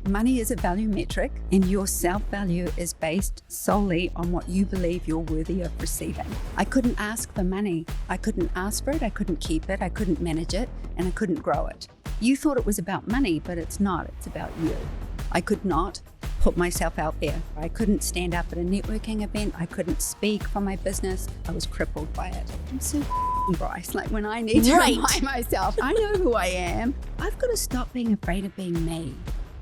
Money is a value metric, and your self-value is based solely on what you believe you're worthy of receiving. I couldn't ask for money. I couldn't ask for it. I couldn't keep it. I couldn't manage it, and I couldn't grow it. You thought it was about money, but it's not. It's about you. I could not put myself out there. I couldn't stand up at a networking event. I couldn't speak for my business. I was crippled by it. I'm Sue Bryce. Like, when I need to remind myself, I know who I am. I've got to stop being afraid of being me.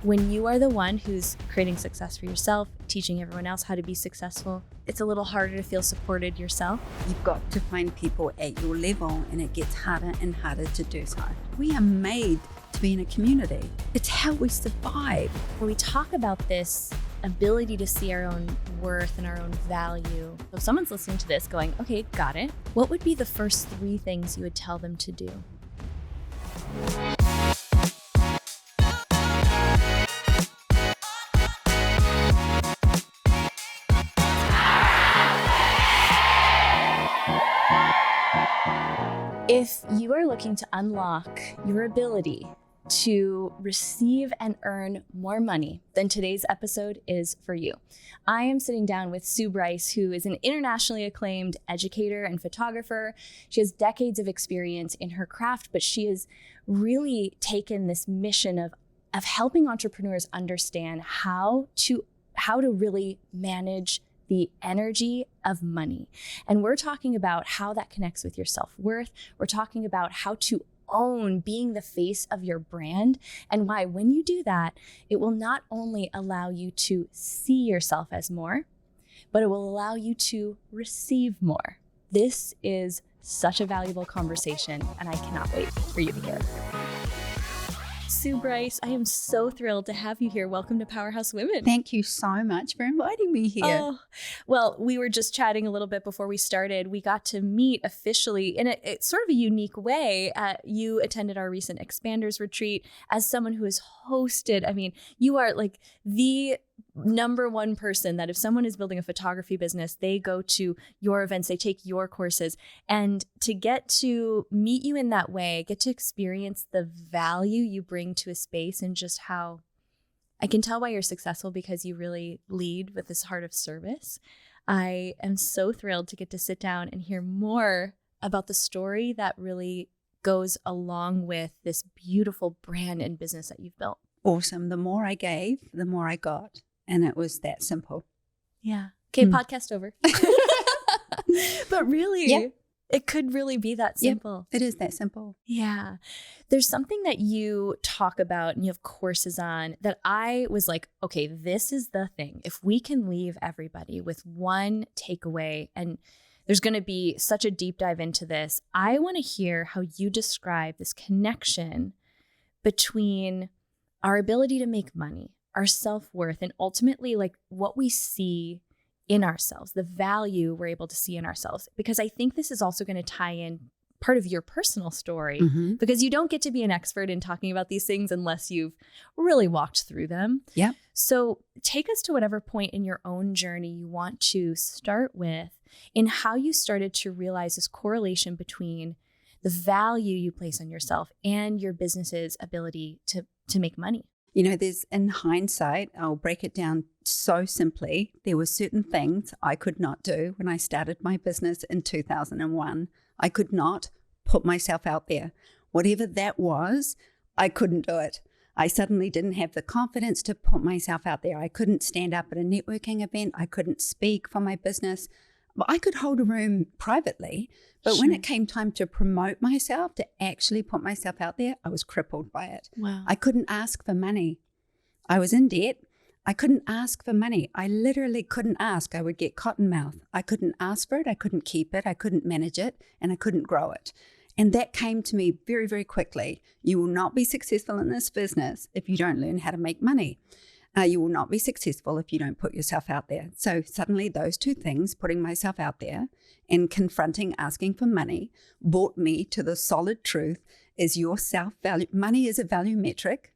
When you are the one who's creating success for yourself, teaching everyone else how to be successful, it's a little harder to feel supported yourself. You've got to find people at your level, and it gets harder and harder to do so. We are made to be in a community. It's how we survive. When we talk about this ability to see our own worth and our own value, if someone's listening to this going, okay, got it, what would be the first 3 things you would tell them to do? If you are looking to unlock your ability to receive and earn more money, then today's episode is for you. I am sitting down with Sue Bryce, who is an internationally acclaimed educator and photographer. She has decades of experience in her craft, but she has really taken this mission of helping entrepreneurs understand how to really manage the energy of money. And we're talking about how that connects with your self-worth. We're talking about how to own being the face of your brand, and why when you do that, it will not only allow you to see yourself as more, but it will allow you to receive more. This is such a valuable conversation, and I cannot wait for you to hear it. Sue Bryce, I am so thrilled to have you here. Welcome to Powerhouse Women. Thank you so much for inviting me here. Oh, well, we were just chatting a little bit before we started. We got to meet officially in a sort of a unique way. You attended our recent Expanders retreat as someone who has hosted. I mean, you are like the number one person that if someone is building a photography business, they go to your events, they take your courses, and to get to meet you in that way, get to experience the value you bring to a space, and just how I can tell why you're successful, because you really lead with this heart of service. I am so thrilled to get to sit down and hear more about the story that really goes along with this beautiful brand and business that you've built. Awesome. The more I gave, the more I got. And it was that simple. Yeah. Okay, podcast over. But really, it could really be that simple. It is that simple. Yeah. There's something that you talk about and you have courses on that I was like, okay, this is the thing. If we can leave everybody with one takeaway, and there's going to be such a deep dive into this, I want to hear how you describe this connection between our ability to make money, our self-worth, and ultimately like what we see in ourselves, the value we're able to see in ourselves. Because I think this is also going to tie in part of your personal story, because you don't get to be an expert in talking about these things unless you've really walked through them. Yeah. So take us to whatever point in your own journey you want to start with, in how you started to realize this correlation between the value you place on yourself and your business's ability to make money. You know, there's, in hindsight, I'll break it down so simply. There were certain things I could not do when I started my business in 2001. I could not put myself out there. Whatever that was, I couldn't do it. I suddenly didn't have the confidence to put myself out there. I couldn't stand up at a networking event. I couldn't speak for my business. I could hold a room privately, but when it came time to promote myself, to actually put myself out there, I was crippled by it. Wow. I couldn't ask for money. I was in debt. I couldn't ask for money. I literally couldn't ask. I would get cotton mouth. I couldn't ask for it. I couldn't keep it. I couldn't manage it, and I couldn't grow it. And that came to me very, very quickly. You will not be successful in this business if you don't learn how to make money. You will not be successful if you don't put yourself out there. So suddenly those two things, putting myself out there and confronting asking for money, brought me to the solid truth is your self-value. Money is a value metric,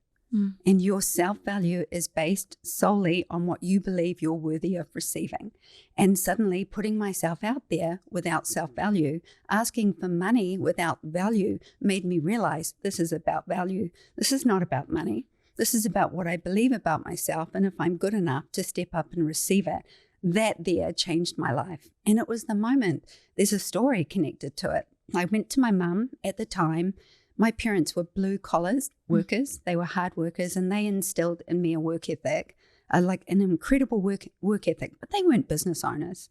and your self-value is based solely on what you believe you're worthy of receiving. And suddenly putting myself out there without self-value, asking for money without value, made me realize this is about value. This is not about money. This is about what I believe about myself. And if I'm good enough to step up and receive it, that there changed my life. And it was the moment. There's a story connected to it. I went to my mum at the time. My parents were blue collars workers. They were hard workers, and they instilled in me a work ethic, like an incredible work ethic, but they weren't business owners.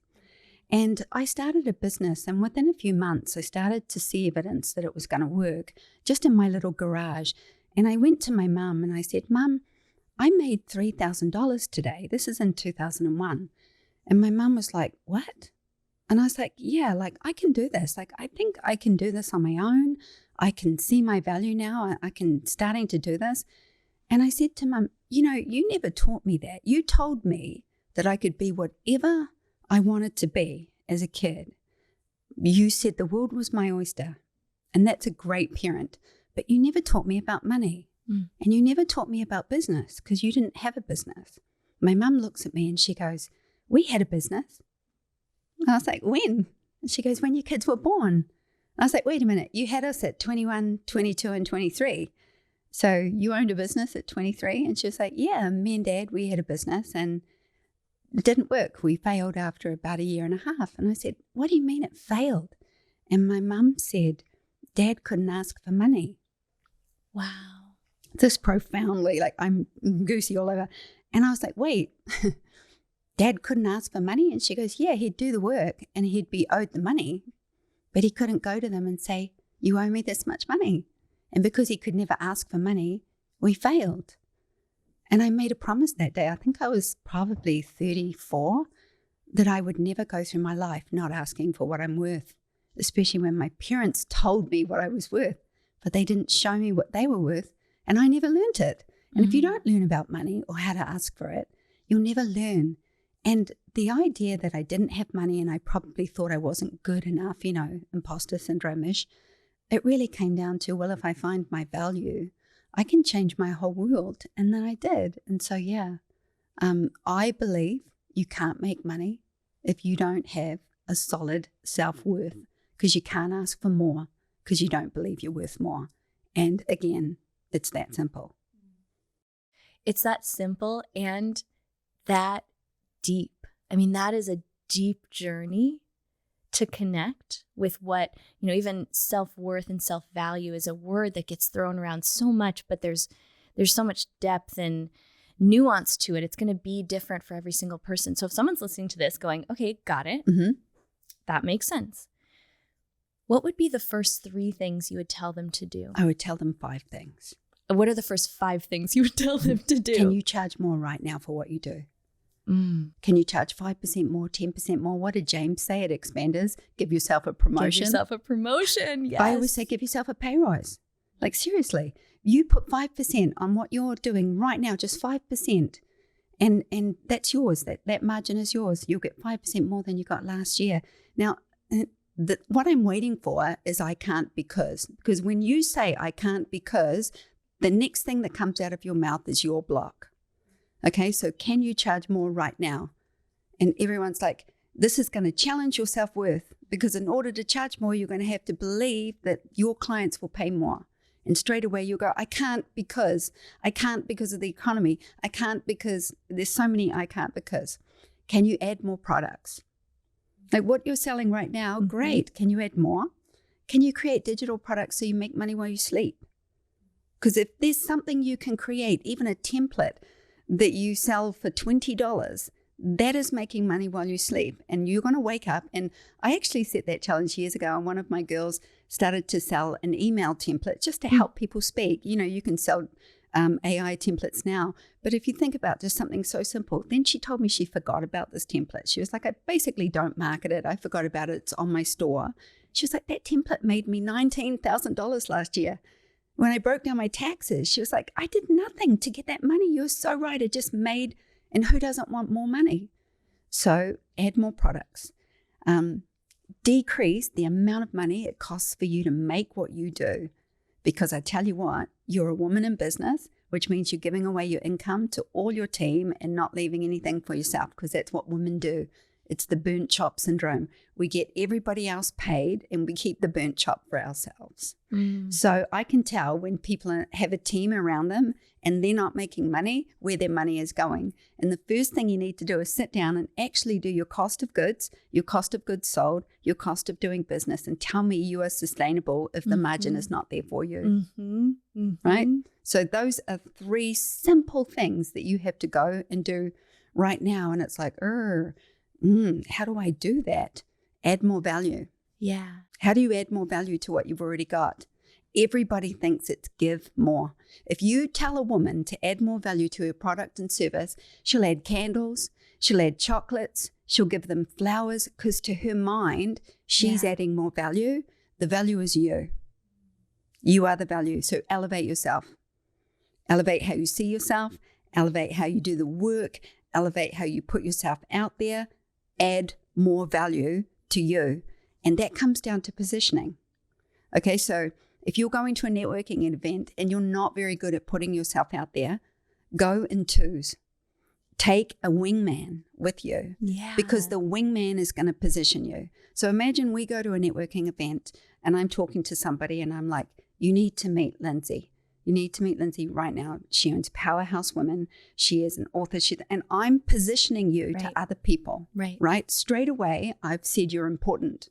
And I started a business, and within a few months, I started to see evidence that it was going to work just in my little garage. And I went to my mum and I said, Mum, I made $3,000 today. This is in 2001. And my mum was like, what? And I was like, yeah, like I can do this. Like, I think I can do this on my own. I can see my value now. I can starting to do this. And I said to Mum, you never taught me that. You told me that I could be whatever I wanted to be as a kid. You said the world was my oyster. And that's a great parent. But you never taught me about money. And you never taught me about business because you didn't have a business. My mum looks at me and she goes, we had a business. And I was like, when? And she goes, when your kids were born. I was like, wait a minute, you had us at 21, 22, and 23. So you owned a business at 23? And she was like, yeah, me and Dad, we had a business and it didn't work. We failed after about a year and a half. And I said, what do you mean it failed? And my mum said, Dad couldn't ask for money. Wow. This profoundly, like I'm goosey all over. And I was like, wait, Dad couldn't ask for money? And she goes, yeah, he'd do the work and he'd be owed the money, but he couldn't go to them and say, you owe me this much money. And because he could never ask for money, we failed. And I made a promise that day, I think I was probably 34, that I would never go through my life not asking for what I'm worth, especially when my parents told me what I was worth, but they didn't show me what they were worth, and I never learned it. And if you don't learn about money or how to ask for it, you'll never learn. And the idea that I didn't have money and I probably thought I wasn't good enough, imposter syndrome-ish, it really came down to, well, if I find my value, I can change my whole world. And then I did. And so, I believe you can't make money if you don't have a solid self-worth, because you can't ask for more because you don't believe you're worth more. And again, it's that simple. It's that simple and that deep. I mean, that is a deep journey to connect with what, even self-worth and self-value is a word that gets thrown around so much, but there's so much depth and nuance to it. It's going to be different for every single person. So if someone's listening to this going, okay, got it. That makes sense. What would be the first 3 things you would tell them to do? I would tell them 5 things. What are the first 5 things you would tell them to do? Can you charge more right now for what you do? Can you charge 5% more, 10% more? What did James say at Expanders? Give yourself a promotion. Give yourself a promotion, yes. I always say give yourself a pay rise. Like seriously, you put 5% on what you're doing right now, just 5%. And that's yours. That margin is yours. You'll get 5% more than you got last year. Now, what I'm waiting for is I can't because when you say I can't because, the next thing that comes out of your mouth is your block. Okay, so can you charge more right now? And everyone's like, this is going to challenge your self-worth, because in order to charge more, you're going to have to believe that your clients will pay more. And straight away you go, I can't because of the economy. I can't because there's so many I can't because. Can you add more products? Like what you're selling right now, great. Can you add more? Can you create digital products so you make money while you sleep? Because if there's something you can create, even a template that you sell for $20, that is making money while you sleep. And you're going to wake up. And I actually set that challenge years ago. And one of my girls started to sell an email template just to help people speak. You can sell AI templates now. But if you think about just something so simple, then she told me she forgot about this template. She was like, I basically don't market it. I forgot about it. It's on my store. She was like, that template made me $19,000 last year. When I broke down my taxes, she was like, I did nothing to get that money. You're so right. It just made, and who doesn't want more money? So add more products. Decrease the amount of money it costs for you to make what you do. Because I tell you what, you're a woman in business, which means you're giving away your income to all your team and not leaving anything for yourself, because that's what women do. It's the burnt chop syndrome. We get everybody else paid and we keep the burnt chop for ourselves. So I can tell when people have a team around them and they're not making money, where their money is going. And the first thing you need to do is sit down and actually do your cost of goods, your cost of goods sold, your cost of doing business, and tell me you are sustainable if the margin is not there for you. Right? So those are 3 simple things that you have to go and do right now. And it's like, how do I do that? Add more value. Yeah. How do you add more value to what you've already got? Everybody thinks it's give more. If you tell a woman to add more value to her product and service, she'll add candles, she'll add chocolates, she'll give them flowers, because to her mind, she's adding more value. The value is you. You are the value. So elevate yourself. Elevate how you see yourself. Elevate how you do the work. Elevate how you put yourself out there. Add more value to you. And that comes down to positioning. Okay, so if you're going to a networking event and you're not very good at putting yourself out there, go in 2s. Take a wingman with you, because the wingman is going to position you. So imagine we go to a networking event and I'm talking to somebody and I'm like, you need to meet Lindsay. You need to meet Lindsay right now. She owns Powerhouse Women. She is an author. And I'm positioning you to other people, right? Straight away, I've said you're important.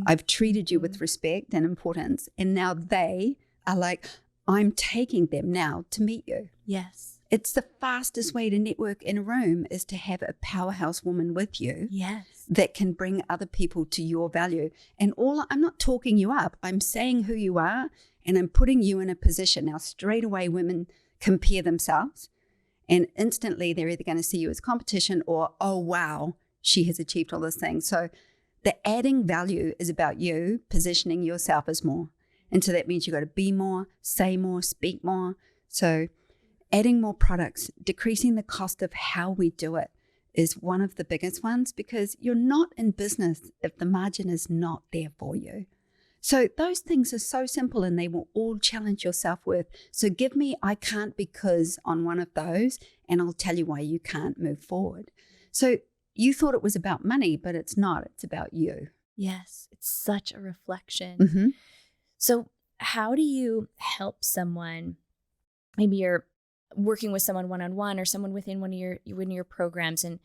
I've treated you with respect and importance. And now they are like, I'm taking them now to meet you. Yes. It's the fastest way to network in a room is to have a powerhouse woman with you. Yes. That can bring other people to your value. And I'm not talking you up. I'm saying who you are and I'm putting you in a position. Now, straight away, women compare themselves and instantly they're either going to see you as competition or, oh, wow, she has achieved all those things. So the adding value is about you positioning yourself as more. And so that means you got to be more, say more, speak more. So adding more products, decreasing the cost of how we do it is one of the biggest ones, because you're not in business if the margin is not there for you. So those things are so simple and they will all challenge your self-worth. So give me I can't because on one of those and I'll tell you why you can't move forward. So you thought it was about money, but it's not. It's about you. Yes, it's such a reflection. So how do you help someone? Maybe you're working with someone one-on-one or someone within one of your programs. And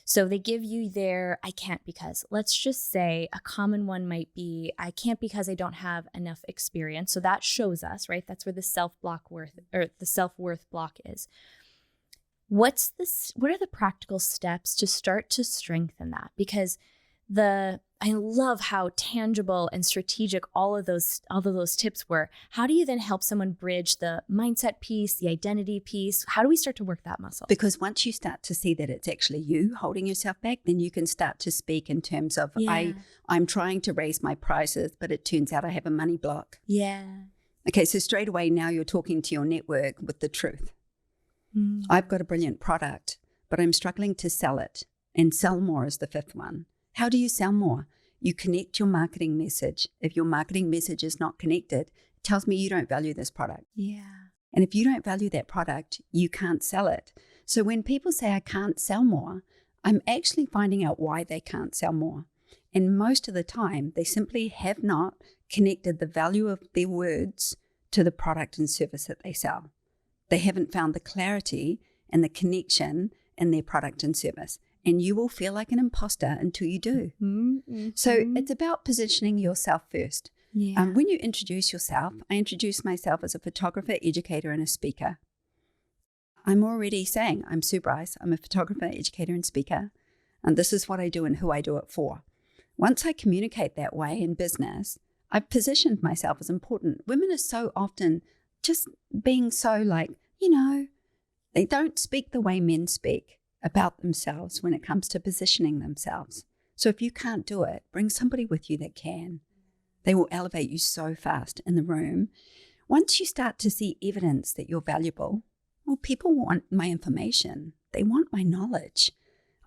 so they give you their, I can't because. Let's just say a common one might be, I can't because I don't have enough experience. So that shows us, right? That's where the self-worth block is. What are the practical steps to start to strengthen that? Because I love how tangible and strategic all of those tips were. How do you then help someone bridge the mindset piece, the identity piece? How do we start to work that muscle? Because once you start to see that it's actually you holding yourself back, then you can start to speak in terms of, I'm trying to raise my prices, but it turns out I have a money block. Yeah. Okay, so straight away now you're talking to your network with the truth. I've got a brilliant product, but I'm struggling to sell it. And sell more is the 5th one. How do you sell more? You connect your marketing message. If your marketing message is not connected, it tells me you don't value this product. Yeah. And if you don't value that product, you can't sell it. So when people say I can't sell more, I'm actually finding out why they can't sell more. And most of the time, they simply have not connected the value of their words to the product and service that they sell. They haven't found the clarity and the connection in their product and service. And you will feel like an imposter until you do. So it's about positioning yourself first. Yeah. When you introduce yourself, I introduce myself as a photographer, educator, and a speaker. I'm already saying I'm Sue Bryce. I'm a photographer, educator, and speaker. And this is what I do and who I do it for. Once I communicate that way in business, I've positioned myself as important. Women are so often just being so they don't speak the way men speak about themselves when it comes to positioning themselves. So if you can't do it, bring somebody with you that can. They will elevate you so fast in the room. Once you start to see evidence that you're valuable, well, people want my information. They want my knowledge.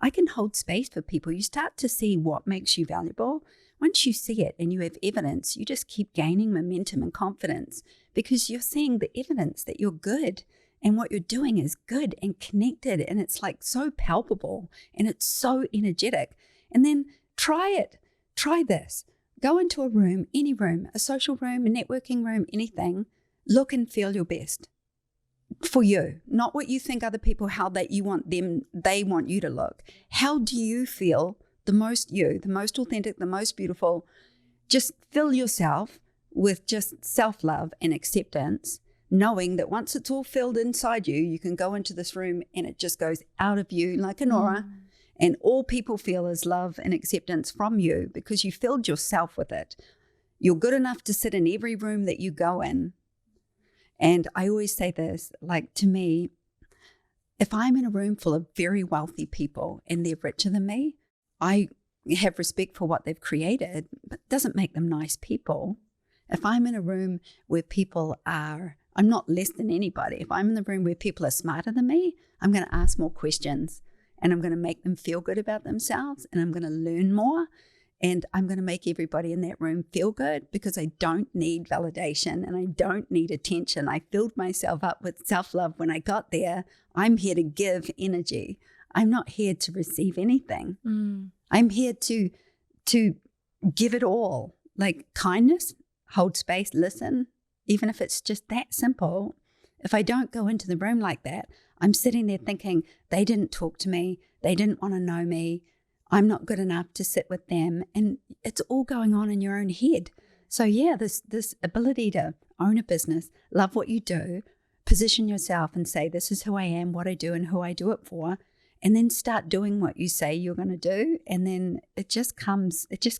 I can hold space for people. You start to see what makes you valuable. Once you see it and you have evidence, you just keep gaining momentum and confidence because you're seeing the evidence that you're good and what you're doing is good and connected, and it's like so palpable and it's so energetic. And then try it. Try this. Go into a room, any room, a social room, a networking room, anything. Look and feel your best for you, not what you think other people, how that you want them, they want you to look. How do you feel the most you, the most authentic, the most beautiful? Just fill yourself with just self-love and acceptance, knowing that once it's all filled inside you, you can go into this room and it just goes out of you like an aura. And all people feel is love and acceptance from you because you filled yourself with it. You're good enough to sit in every room that you go in. And I always say this, like, to me, if I'm in a room full of very wealthy people and they're richer than me, I have respect for what they've created, but it doesn't make them nice people. If I'm in a room where people are, I'm not less than anybody. If I'm in the room where people are smarter than me, I'm going to ask more questions and I'm going to make them feel good about themselves and I'm going to learn more. And I'm going to make everybody in that room feel good because I don't need validation and I don't need attention. I filled myself up with self-love when I got there. I'm here to give energy. I'm not here to receive anything. I'm here to give it all. Like kindness, hold space, listen, even if it's just that simple. If I don't go into the room like that, I'm sitting there thinking they didn't talk to me. They didn't want to know me. I'm not good enough to sit with them. And it's all going on in your own head. So yeah, this ability to own a business, love what you do, position yourself and say, this is who I am, what I do and who I do it for. And then start doing what you say you're going to do. And then it just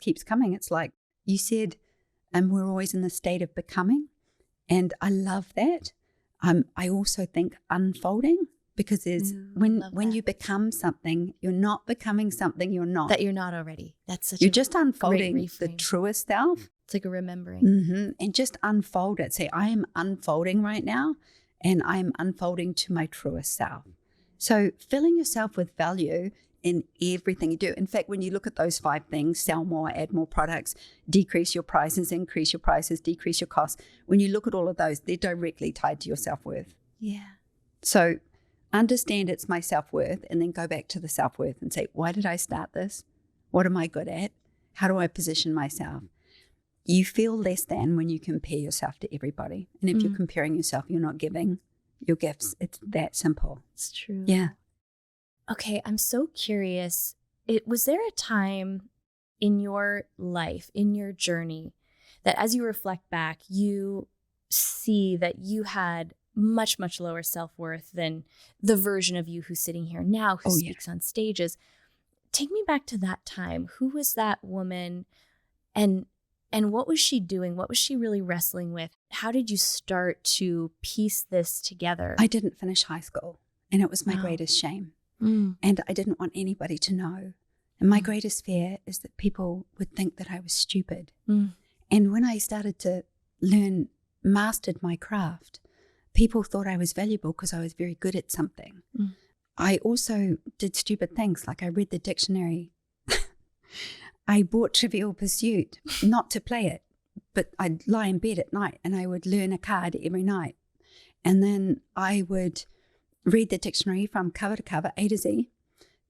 keeps coming. It's like you said, we're always in the state of becoming. And I love that. I also think unfolding. Because when you become something, you're not becoming something you're not. That you're not already. That's such You're just unfolding the reframe. truest self. It's like a remembering. And just unfold it. Say, I am unfolding right now and I am unfolding to my truest self. So filling yourself with value in everything you do. In fact, when you look at those 5 things, sell more, add more products, decrease your prices, increase your prices, decrease your costs. When you look at all of those, they're directly tied to your self-worth. Yeah. So understand it's my self-worth and then go back to the self-worth and say, why did I start this? What am I good at? How do I position myself? You feel less than when you compare yourself to everybody. And if you're comparing yourself, you're not giving your gifts. It's that simple. It's true. Yeah. Okay, I'm so curious. Was there a time in your life, in your journey, that as you reflect back, you see that you had much, much lower self-worth than the version of you who's sitting here now, who speaks on stages? Take me back to that time. Who was that woman and what was she doing? What was she really wrestling with? How did you start to piece this together? I didn't finish high school and it was my greatest shame. And I didn't want anybody to know. And my greatest fear is that people would think that I was stupid. And when I started to mastered my craft, people thought I was valuable because I was very good at something. I also did stupid things, like I read the dictionary. I bought Trivial Pursuit, not to play it, but I'd lie in bed at night and I would learn a card every night. And then I would read the dictionary from cover to cover, A to Z,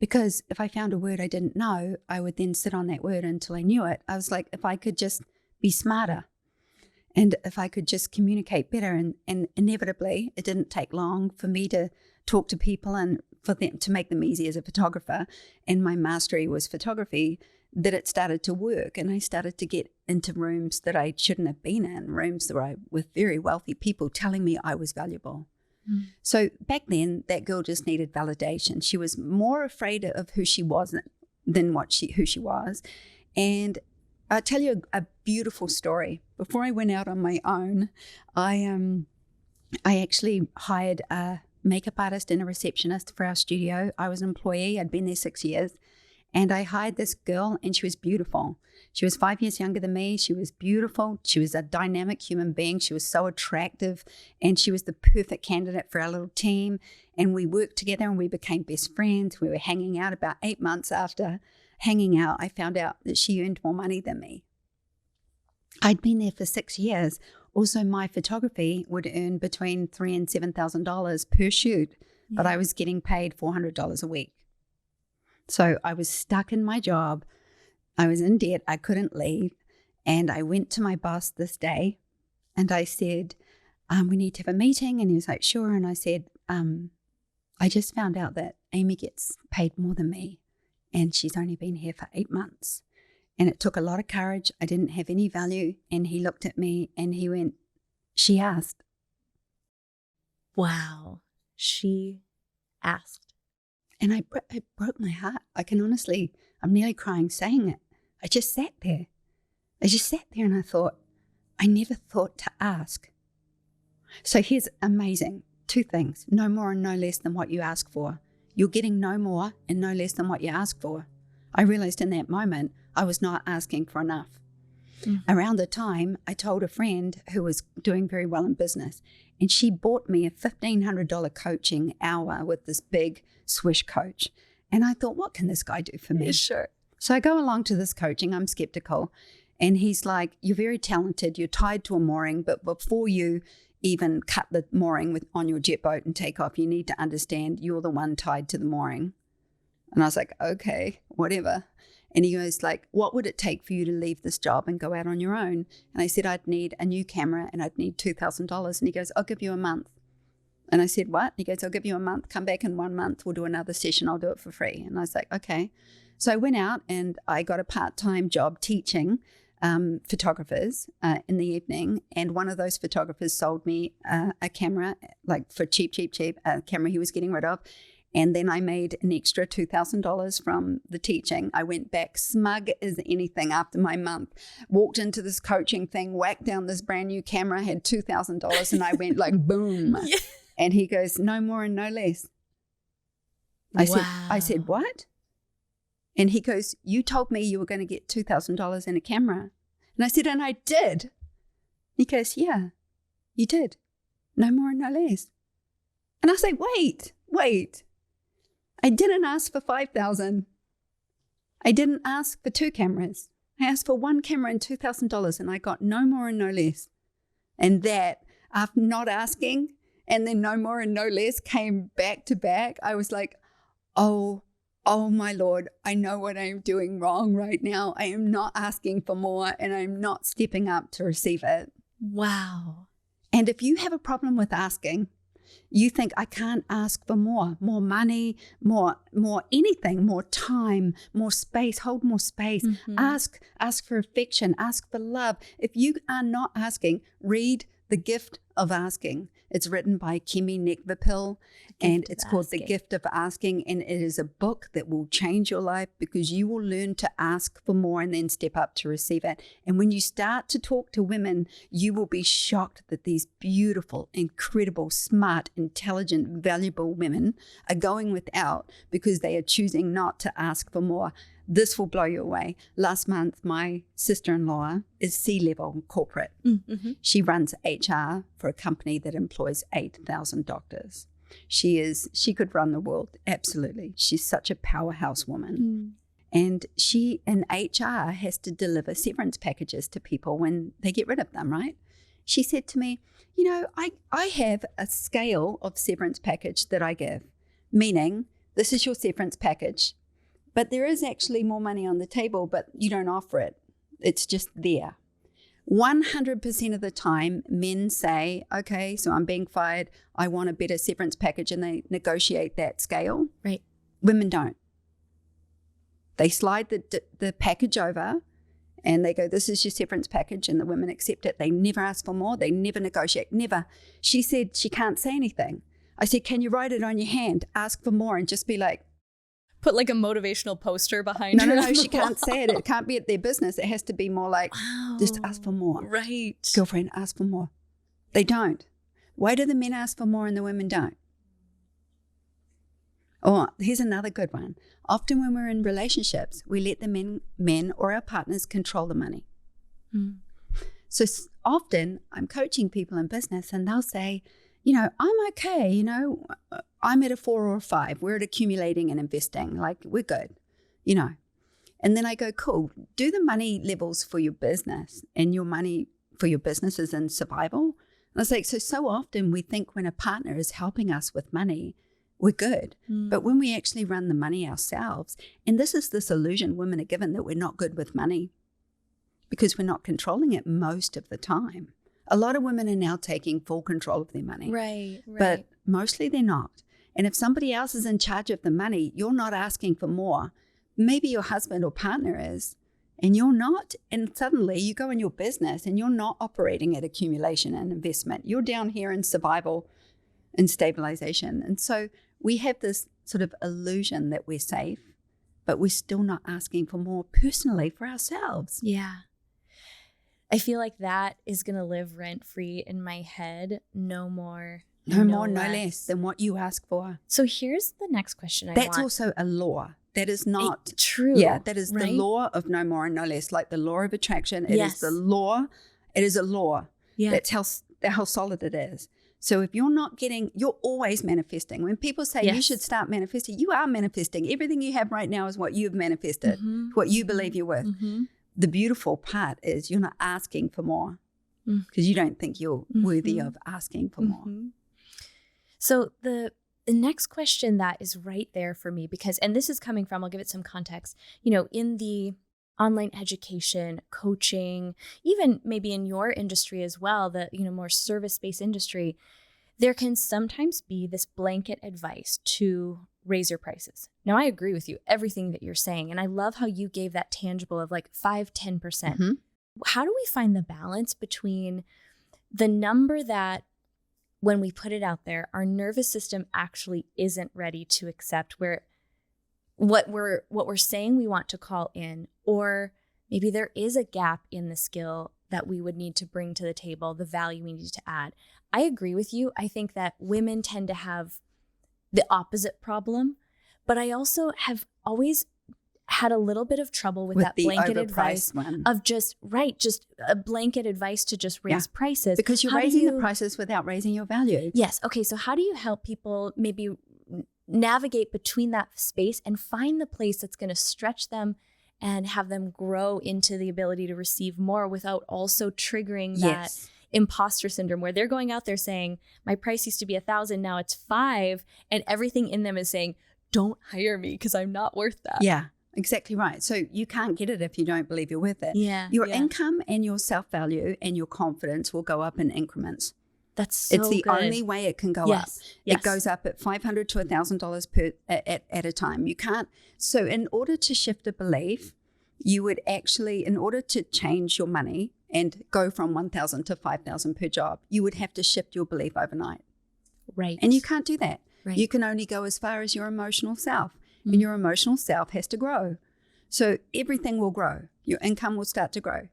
because if I found a word I didn't know, I would then sit on that word until I knew it. I was like, if I could just be smarter, and if I could just communicate better, and inevitably, it didn't take long for me to talk to people and for them to make them easy as a photographer, and my mastery was photography, that it started to work. And I started to get into rooms that I shouldn't have been in, rooms that were with very wealthy people telling me I was valuable. So back then, that girl just needed validation. She was more afraid of who she wasn't than who she was. And I'll tell you a beautiful story. Before I went out on my own, I actually hired a makeup artist and a receptionist for our studio. I was an employee. I'd been there 6 years. And I hired this girl, and she was beautiful. She was 5 years younger than me. She was beautiful. She was a dynamic human being. She was so attractive, and she was the perfect candidate for our little team. And we worked together, and we became best friends. We were hanging out. About 8 months after hanging out, I found out that she earned more money than me. I'd been there for 6 years. Also, my photography would earn between $3,000 and $7,000 per shoot, but I was getting paid $400 a week. So I was stuck in my job. I was in debt. I couldn't leave. And I went to my boss this day and I said, we need to have a meeting. And he was like, sure. And I said, I just found out that Amy gets paid more than me. And she's only been here for 8 months. And it took a lot of courage. I didn't have any value. And he looked at me and he went, she asked. Wow. She asked. And it broke my heart. I'm nearly crying saying it. I just sat there and I thought, I never thought to ask. So here's amazing. 2 things, no more and no less than what you ask for. You're getting no more and no less than what you ask for. I realized in that moment, I was not asking for enough. Mm-hmm. Around the time, I told a friend who was doing very well in business, and she bought me a $1,500 coaching hour with this big Swish coach. And I thought, what can this guy do for me? Yeah, sure. So I go along to this coaching. I'm skeptical. And he's like, you're very talented. You're tied to a mooring. But before you even cut the mooring on your jet boat and take off, you need to understand you're the one tied to the mooring. And I was like, okay, whatever. And he goes like, what would it take for you to leave this job and go out on your own? And I said, I'd need a new camera and I'd need $2,000. And he goes, I'll give you a month. And I said, what? He goes, I'll give you a month. Come back in 1 month. We'll do another session. I'll do it for free. And I was like, okay. So I went out and I got a part-time job teaching photographers in the evening. And one of those photographers sold me a camera, like for cheap, a camera he was getting rid of. And then I made an extra $2,000 from the teaching. I went back smug as anything after my month, walked into this coaching thing, whacked down this brand new camera, had $2,000, and I went like, boom. Yeah. And he goes, no more and no less. I said, what? And he goes, you told me you were going to get $2,000 in a camera. And I said, and I did. He goes, yeah, you did. No more and no less. And I say, wait. I didn't ask for $5,000. I didn't ask for 2 cameras. I asked for 1 camera and $2,000, and I got no more and no less. And that, after not asking, and then no more and no less came back to back, I was like, oh my Lord, I know what I'm doing wrong right now. I am not asking for more, and I'm not stepping up to receive it. Wow. And if you have a problem with asking, you think, I can't ask for more money, more anything, more time, more space, hold more space. Mm-hmm. Ask for affection, ask for love. If you are not asking, read The Gift of Asking. It's written by Kimi Nekvapil, and it's called The Gift of Asking. And it is a book that will change your life because you will learn to ask for more and then step up to receive it. And when you start to talk to women, you will be shocked that these beautiful, incredible, smart, intelligent, valuable women are going without because they are choosing not to ask for more. This will blow you away. Last month, my sister-in-law is C-level corporate. Mm-hmm. She runs HR for a company that employs 8,000 doctors. She could run the world, absolutely. She's such a powerhouse woman. Mm. And she in HR has to deliver severance packages to people when they get rid of them, right? She said to me, I have a scale of severance package that I give, meaning this is your severance package. But there is actually more money on the table, but you don't offer it. It's just there. 100% of the time, men say, okay, so I'm being fired. I want a better severance package, and they negotiate that scale. Right. Women don't. They slide the package over and they go, this is your severance package, and the women accept it. They never ask for more. They never negotiate, never. She said she can't say anything. I said, can you write it on your hand? Ask for more and just be like, put like a motivational poster behind her. No, she can't say it. It can't be at their business. It has to be more like, just ask for more. Right. Girlfriend, ask for more. They don't. Why do the men ask for more and the women don't? Oh, here's another good one. Often when we're in relationships, we let the men or our partners control the money. Mm. So often I'm coaching people in business and they'll say, I'm okay, I'm at a 4 or a 5. We're at accumulating and investing. Like, we're good, And then I go, cool, do the money levels for your business, and your money for your business is in survival. And I was like, so often we think when a partner is helping us with money, we're good. But when we actually run the money ourselves, and this is this illusion women are given that we're not good with money because we're not controlling it most of the time. A lot of women are now taking full control of their money. Right. But mostly they're not. And if somebody else is in charge of the money, you're not asking for more. Maybe your husband or partner is, and you're not. And suddenly you go in your business and you're not operating at accumulation and investment. You're down here in survival and stabilization. And so we have this sort of illusion that we're safe, but we're still not asking for more personally for ourselves. Yeah. I feel like that is going to live rent free in my head. No more. No more, no less than what you ask for. So here's the next question That's also a law. That is not true. Yeah, that is the law of no more and no less, like the law of attraction. It is the law. It is a law. Yeah. That's how solid it is. So if you're not getting, you're always manifesting. When people say you should start manifesting, you are manifesting. Everything you have right now is what you've manifested, what you believe you're worth. The beautiful part is you're not asking for more because you don't think you're worthy of asking for more. So the next question that is right there for me, because, and this is coming from, I'll give it some context, in the online education, coaching, even maybe in your industry as well, the, more service-based industry, there can sometimes be this blanket advice to raise your prices. Now, I agree with you, everything that you're saying. And I love how you gave that tangible of like 5-10%. How do we find the balance between the number that when we put it out there, our nervous system actually isn't ready to accept where what we're saying we want to call in, or maybe there is a gap in the skill that we would need to bring to the table, the value we need to add. I agree with you. I think that women tend to have the opposite problem, but I also have always had a little bit of trouble with that blanket advice of just a blanket advice to just raise prices. Because you're raising the prices without raising your value. Yes. Okay. So how do you help people maybe navigate between that space and find the place that's going to stretch them and have them grow into the ability to receive more without also triggering that imposter syndrome where they're going out there saying, my price used to be 1,000, now it's 5, and everything in them is saying, don't hire me because I'm not worth that. Yeah. Exactly right. So you can't get it if you don't believe you're worth it. Yeah. Your income and your self-value and your confidence will go up in increments. That's so It's the good. only way it can go up. It goes up at $500 to $1,000 at a time. You can't. So in order to shift a belief, you would actually, in order to change your money and go from 1,000 to 5,000 per job, you would have to shift your belief overnight. Right. And you can't do that. Right. You can only go as far as your emotional self. And your emotional self has to grow. So everything will grow. Your income will start to grow.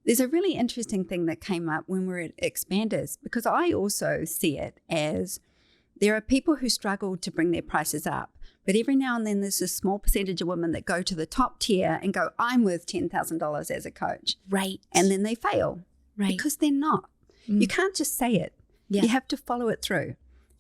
There's a really interesting thing that came up when we were at Expanders, because I also see it as there are people who struggle to bring their prices up. But every now and then there's a small percentage of women that go to the top tier and go, I'm worth $10,000 as a coach. Right. And then they fail. Right. Because they're not. You can't just say it. Yeah. You have to follow it through.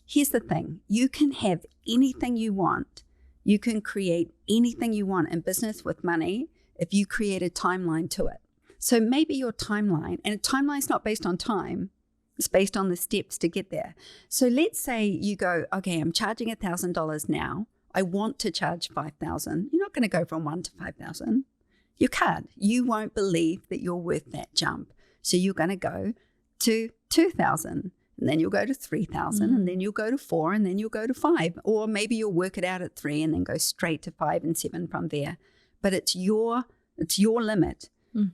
Here's the thing. You can have anything you want. You can create anything you want in business with money if you create a timeline to it. So maybe your timeline, and a timeline is not based on time, it's based on the steps to get there. So let's say you go, okay, I'm charging $1,000 now. I want to charge $5,000. You're not going to go from 1 to 5,000. You can't. You won't believe that you're worth that jump. So you're going to go to 2,000. And then you'll go to 3,000 and then you'll go to 4 and then you'll go to 5. Or maybe you'll work it out at 3 and then go straight to 5 and 7 from there. But it's your limit.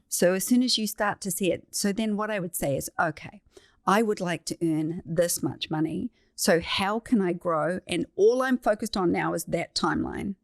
So as soon as you start to see it, so then what I would say is, okay, I would like to earn this much money. So how can I grow? And all I'm focused on now is that timeline.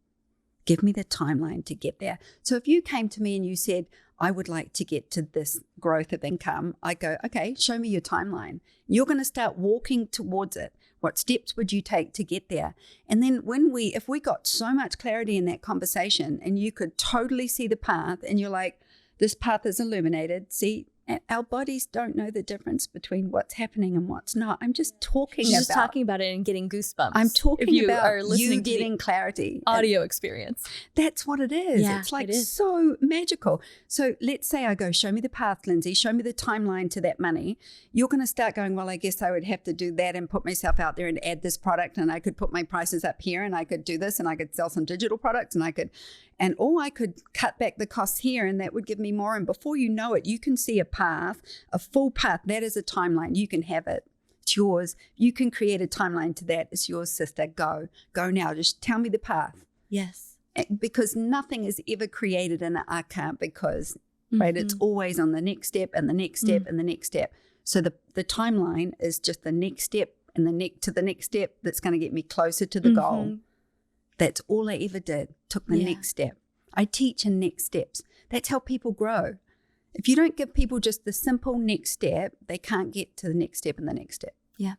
Give me the timeline to get there. So if you came to me and you said, I would like to get to this growth of income, I go, okay, show me your timeline. You're going to start walking towards it. What steps would you take to get there? And then if we got so much clarity in that conversation and you could totally see the path and you're like, this path is illuminated, see, Our bodies don't know the difference between what's happening and what's not. I'm just talking She's about. just talking about it and getting goosebumps. I'm talking if you about are listening you to getting the clarity. audio experience. That's what it is. Yeah, it's like it is. so magical. So let's say I go, show me the path, Lindsay, show me the timeline to that money. You're going to start going, well, I guess I would have to do that and put myself out there and add this product, and I could put my prices up here, and I could do this, and I could sell some digital products, and I could cut back the costs here, and that would give me more. And before you know it, you can see a path, a full path. That is a timeline. You can have it. It's yours. You can create a timeline to that. It's yours, sister. Go now. Just tell me the path. Yes. Because nothing is ever created in an aka because, right? It's always on the next step and the next step and the next step. So the timeline is just the next step and the next step that's going to get me closer to the goal. That's all I ever did. Took the next step. I teach in next steps. That's how people grow. If you don't give people just the simple next step, they can't get to the next step and the next step. Yeah.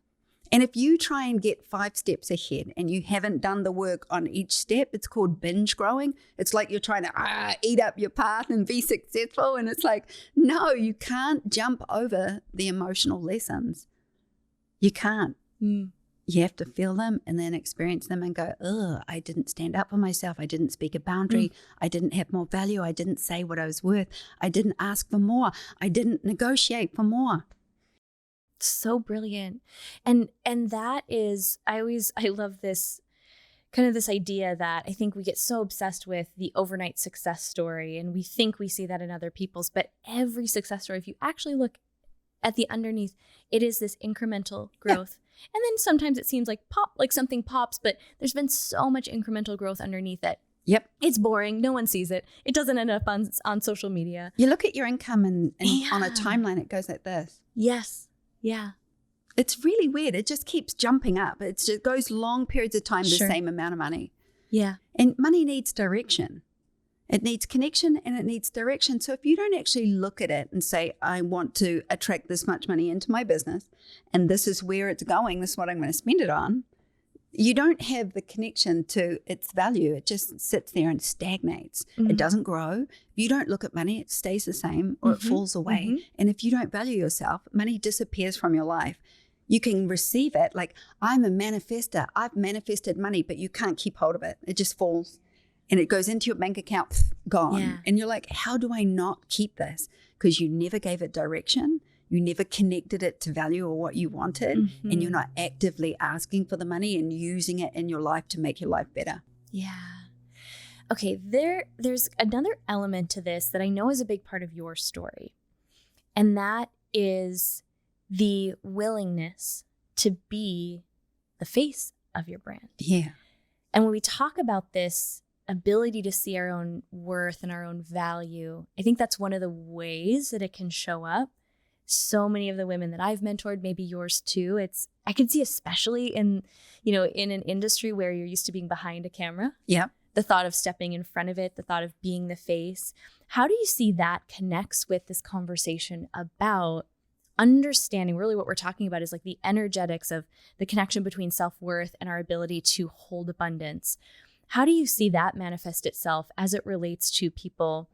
And if you try and get 5 steps ahead and you haven't done the work on each step, it's called binge growing. It's like you're trying to eat up your path and be successful. And it's like, no, you can't jump over the emotional lessons. You can't. You have to feel them and then experience them and go, I didn't stand up for myself. I didn't speak a boundary. I didn't have more value. I didn't say what I was worth. I didn't ask for more. I didn't negotiate for more. So brilliant. And that is, I love this kind of this idea that I think we get so obsessed with the overnight success story, and we think we see that in other people's, but every success story, if you actually look at the underneath, it is this incremental growth. And then sometimes it seems like something pops, but there's been so much incremental growth underneath it. Yep. It's boring. No one sees it. It doesn't end up on social media. You look at your income and on a timeline, it goes like this. Yes. Yeah. It's really weird. It just keeps jumping up. It just goes long periods of time, the same amount of money. Yeah. And money needs direction. It needs connection and it needs direction. So if you don't actually look at it and say, I want to attract this much money into my business and this is where it's going, this is what I'm going to spend it on, you don't have the connection to its value. It just sits there and stagnates. It doesn't grow. If you don't look at money, it stays the same or it falls away. And if you don't value yourself, money disappears from your life. You can receive it like, I'm a manifester. I've manifested money, but you can't keep hold of it. It just falls. And it goes into your bank account, gone. Yeah. And you're like, how do I not keep this? Because you never gave it direction. You never connected it to value or what you wanted. And you're not actively asking for the money and using it in your life to make your life better. Yeah. Okay, there's another element to this that I know is a big part of your story. And that is the willingness to be the face of your brand. Yeah. And when we talk about this ability to see our own worth and our own value, I think that's one of the ways that it can show up. So many of the women that I've mentored, maybe yours too, I can see, especially in an industry where you're used to being behind a camera. Yeah. The thought of stepping in front of it, the thought of being the face. How do you see that connects with this conversation about understanding? Really what we're talking about is like the energetics of the connection between self-worth and our ability to hold abundance. How do you see that manifest itself as it relates to people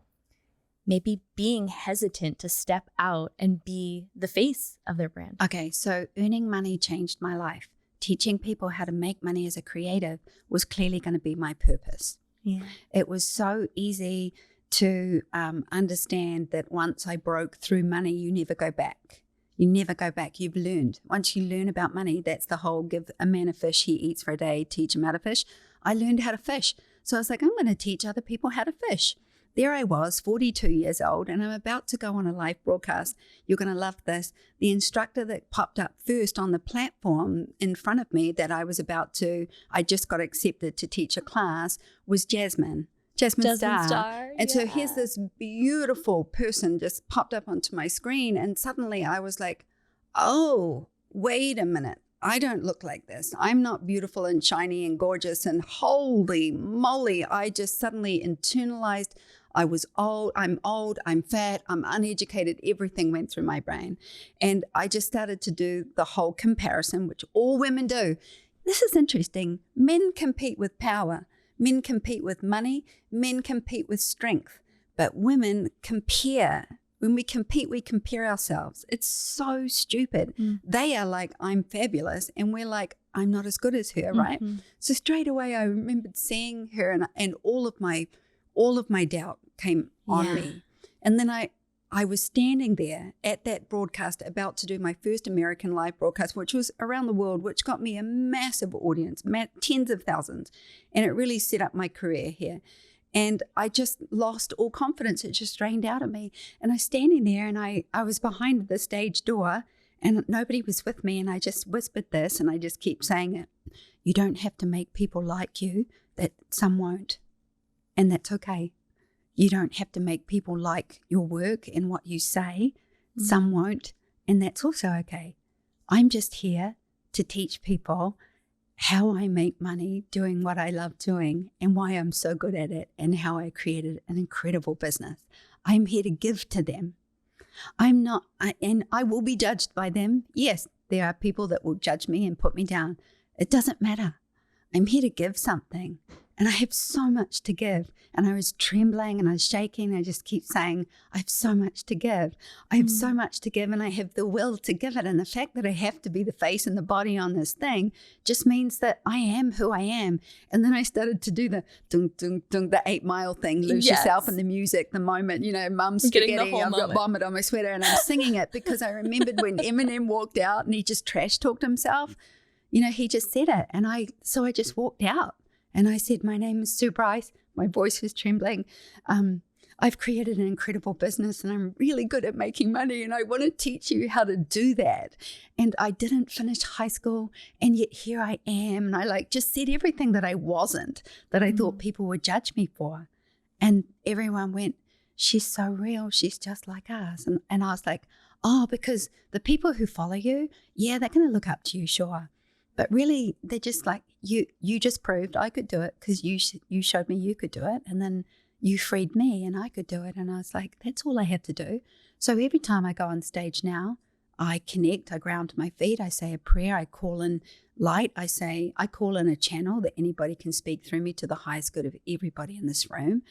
maybe being hesitant to step out and be the face of their brand? Okay, so earning money changed my life. Teaching people how to make money as a creative was clearly going to be my purpose. Yeah. It was so easy to understand that once I broke through money, you never go back. You never go back. You've learned. Once you learn about money, that's the whole give a man a fish he eats for a day, teach him how to fish. I learned how to fish. So I was like, I'm going to teach other people how to fish. There I was, 42 years old, and I'm about to go on a live broadcast. You're going to love this. The instructor that popped up first on the platform in front of me that I just got accepted to teach a class was Jasmine Star. And so here's this beautiful person just popped up onto my screen, and suddenly I was like, oh, wait a minute. I don't look like this. I'm not beautiful and shiny and gorgeous, and holy moly, I just suddenly internalized I was old, I'm fat, I'm uneducated. Everything went through my brain. And I just started to do the whole comparison, which all women do. This is interesting. Men compete with power. Men compete with money. Men compete with strength. But women compare When we compete, we compare ourselves. It's so stupid. They are like, I'm fabulous. And we're like, I'm not as good as her, right? So straight away, I remembered seeing her and all of my doubt came on me. And then I was standing there at that broadcast about to do my first American live broadcast, which was around the world, which got me a massive audience, tens of thousands. And it really set up my career here. And I just lost all confidence. It just drained out of me. And I was standing there and I was behind the stage door and nobody was with me. And I just whispered this and I just keep saying it. You don't have to make people like you, that some won't. And that's okay. You don't have to make people like your work and what you say. Some won't. And that's also okay. I'm just here to teach people how I make money doing what I love doing and why I'm so good at it and how I created an incredible business. I'm here to give to them. And I will be judged by them. Yes, there are people that will judge me and put me down. It doesn't matter. I'm here to give something. And I have so much to give. And I was trembling and I was shaking. I just keep saying, I have so much to give. I have so much to give and I have the will to give it. And the fact that I have to be the face and the body on this thing just means that I am who I am. And then I started to do the dung, dung, dung, the 8 Mile thing, lose yourself in the music, the moment, mum's spaghetti, I've got vomit on my sweater and I'm singing it because I remembered when Eminem walked out and he just trash talked himself, he just said it. And so I just walked out. And I said, my name is Sue Bryce. My voice was trembling. I've created an incredible business and I'm really good at making money and I want to teach you how to do that. And I didn't finish high school and yet here I am. And I just said everything that I wasn't, that I thought people would judge me for. And everyone went, she's so real. She's just like us. And I was like, oh, because the people who follow you, they're going to look up to you, sure. But really, they're just like, you just proved I could do it because you showed me you could do it. And then you freed me and I could do it. And I was like, that's all I have to do. So every time I go on stage now, I connect, I ground my feet, I say a prayer, I call in light, I call in a channel that anybody can speak through me to the highest good of everybody in this room.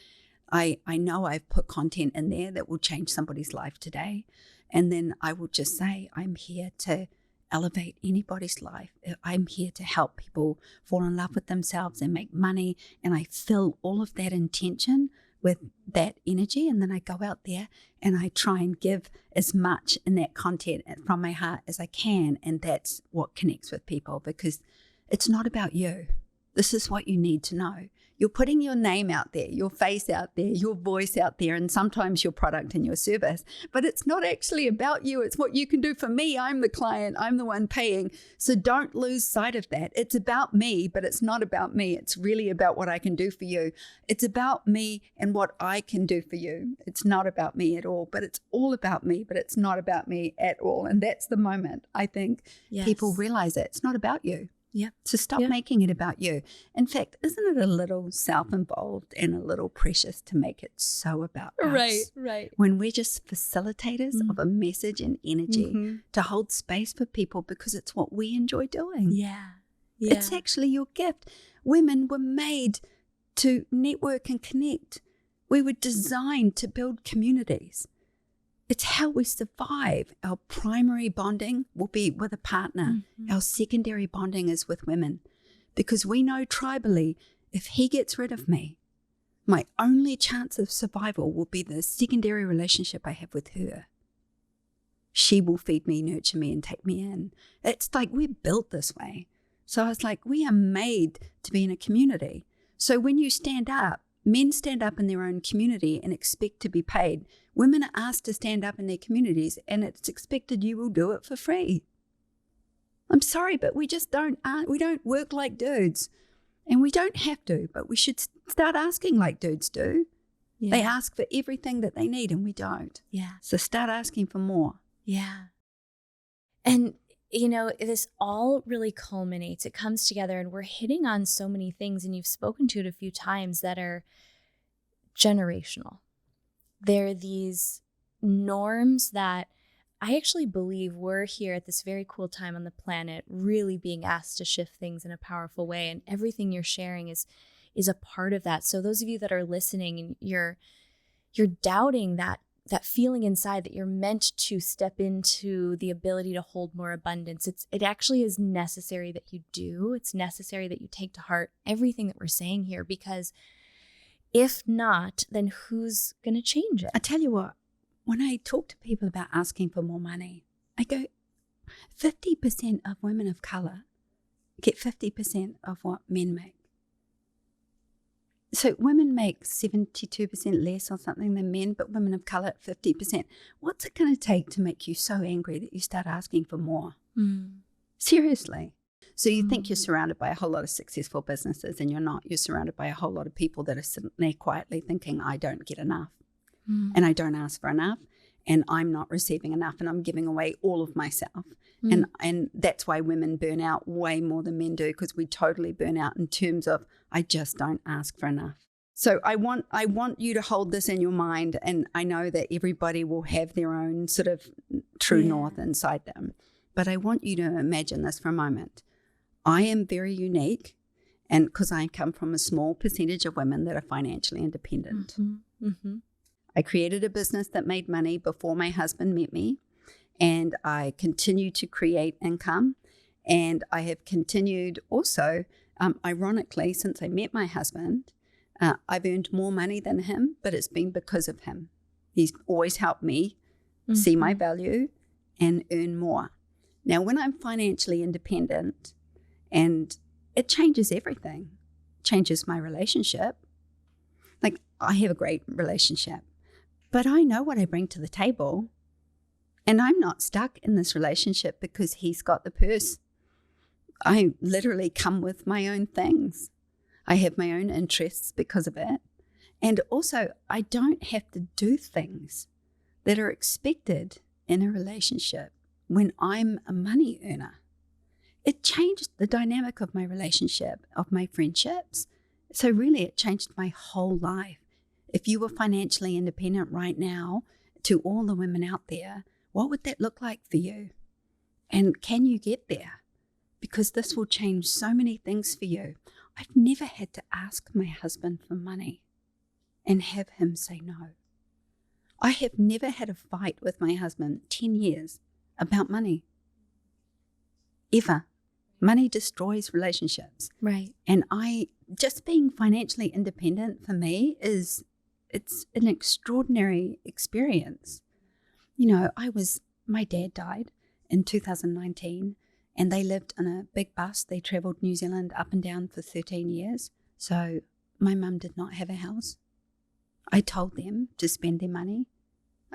I know I've put content in there that will change somebody's life today. And then I will just say, I'm here to elevate anybody's life. I'm here to help people fall in love with themselves and make money. And I fill all of that intention with that energy. And then I go out there and I try and give as much in that content from my heart as I can. And that's what connects with people because it's not about you. This is what you need to know. You're putting your name out there, your face out there, your voice out there, and sometimes your product and your service. But it's not actually about you. It's what you can do for me. I'm the client. I'm the one paying. So don't lose sight of that. It's about me, but it's not about me. It's really about what I can do for you. It's about me and what I can do for you. It's not about me at all, but it's all about me, but it's not about me at all. And that's the moment I think people realize it. It's not about you. Yeah. So stop making it about you. In fact, isn't it a little self-involved and a little precious to make it so about us? Right. When we're just facilitators of a message and energy to hold space for people because it's what we enjoy doing. Yeah. It's actually your gift. Women were made to network and connect. We were designed to build communities. It's how we survive. Our primary bonding will be with a partner. Our secondary bonding is with women because we know tribally, if he gets rid of me, my only chance of survival will be the secondary relationship I have with her. She will feed me, nurture me, and take me in. It's like we're built this way. So I was like, we are made to be in a community. So when you stand up, men stand up in their own community and expect to be paid. Women are asked to stand up in their communities and it's expected you will do it for free. I'm sorry, but we just don't work like dudes. And we don't have to, but we should start asking like dudes do. Yeah. They ask for everything that they need and we don't. Yeah. So start asking for more. Yeah. And this all really culminates. It comes together and we're hitting on so many things, and you've spoken to it a few times, that are generational. They're these norms that I actually believe we're here at this very cool time on the planet, really being asked to shift things in a powerful way. And everything you're sharing is a part of that. So those of you that are listening and you're doubting that that feeling inside that you're meant to step into the ability to hold more abundance. It actually is necessary that you do. It's necessary that you take to heart everything that we're saying here, because if not, then who's going to change it? I tell you what, when I talk to people about asking for more money, I go, 50% of women of color get 50% of what men make. So women make 72% less or something than men, but women of color 50%. What's it going to take to make you so angry that you start asking for more? Seriously. So you think you're surrounded by a whole lot of successful businesses, and you're not. You're surrounded by a whole lot of people that are sitting there quietly thinking, I don't get enough, and I don't ask for enough, and I'm not receiving enough, and I'm giving away all of myself. And that's why women burn out way more than men do, because we totally burn out in terms of, I just don't ask for enough. So I want you to hold this in your mind, and I know that everybody will have their own sort of true north inside them, but I want you to imagine this for a moment. I am very unique, and because I come from a small percentage of women that are financially independent. I created a business that made money before my husband met me, and I continue to create income, and I have continued also, ironically, since I met my husband, I've earned more money than him, but it's been because of him. He's always helped me see my value and earn more. Now, when I'm financially independent, and it changes everything, changes my relationship. Like, I have a great relationship, but I know what I bring to the table, and I'm not stuck in this relationship because he's got the purse. I literally come with my own things. I have my own interests because of it. And also, I don't have to do things that are expected in a relationship when I'm a money earner. It changed the dynamic of my relationship, of my friendships. So really, it changed my whole life. If you were financially independent right now, to all the women out there, what would that look like for you? And can you get there? Because this will change so many things for you. I've never had to ask my husband for money and have him say no. I have never had a fight with my husband 10 years about money. Ever. Money destroys relationships. Right. And just being financially independent for me it's an extraordinary experience. You know, my dad died in 2019, and they lived on a big bus. They traveled New Zealand up and down for 13 years. So my mum did not have a house. I told them to spend their money.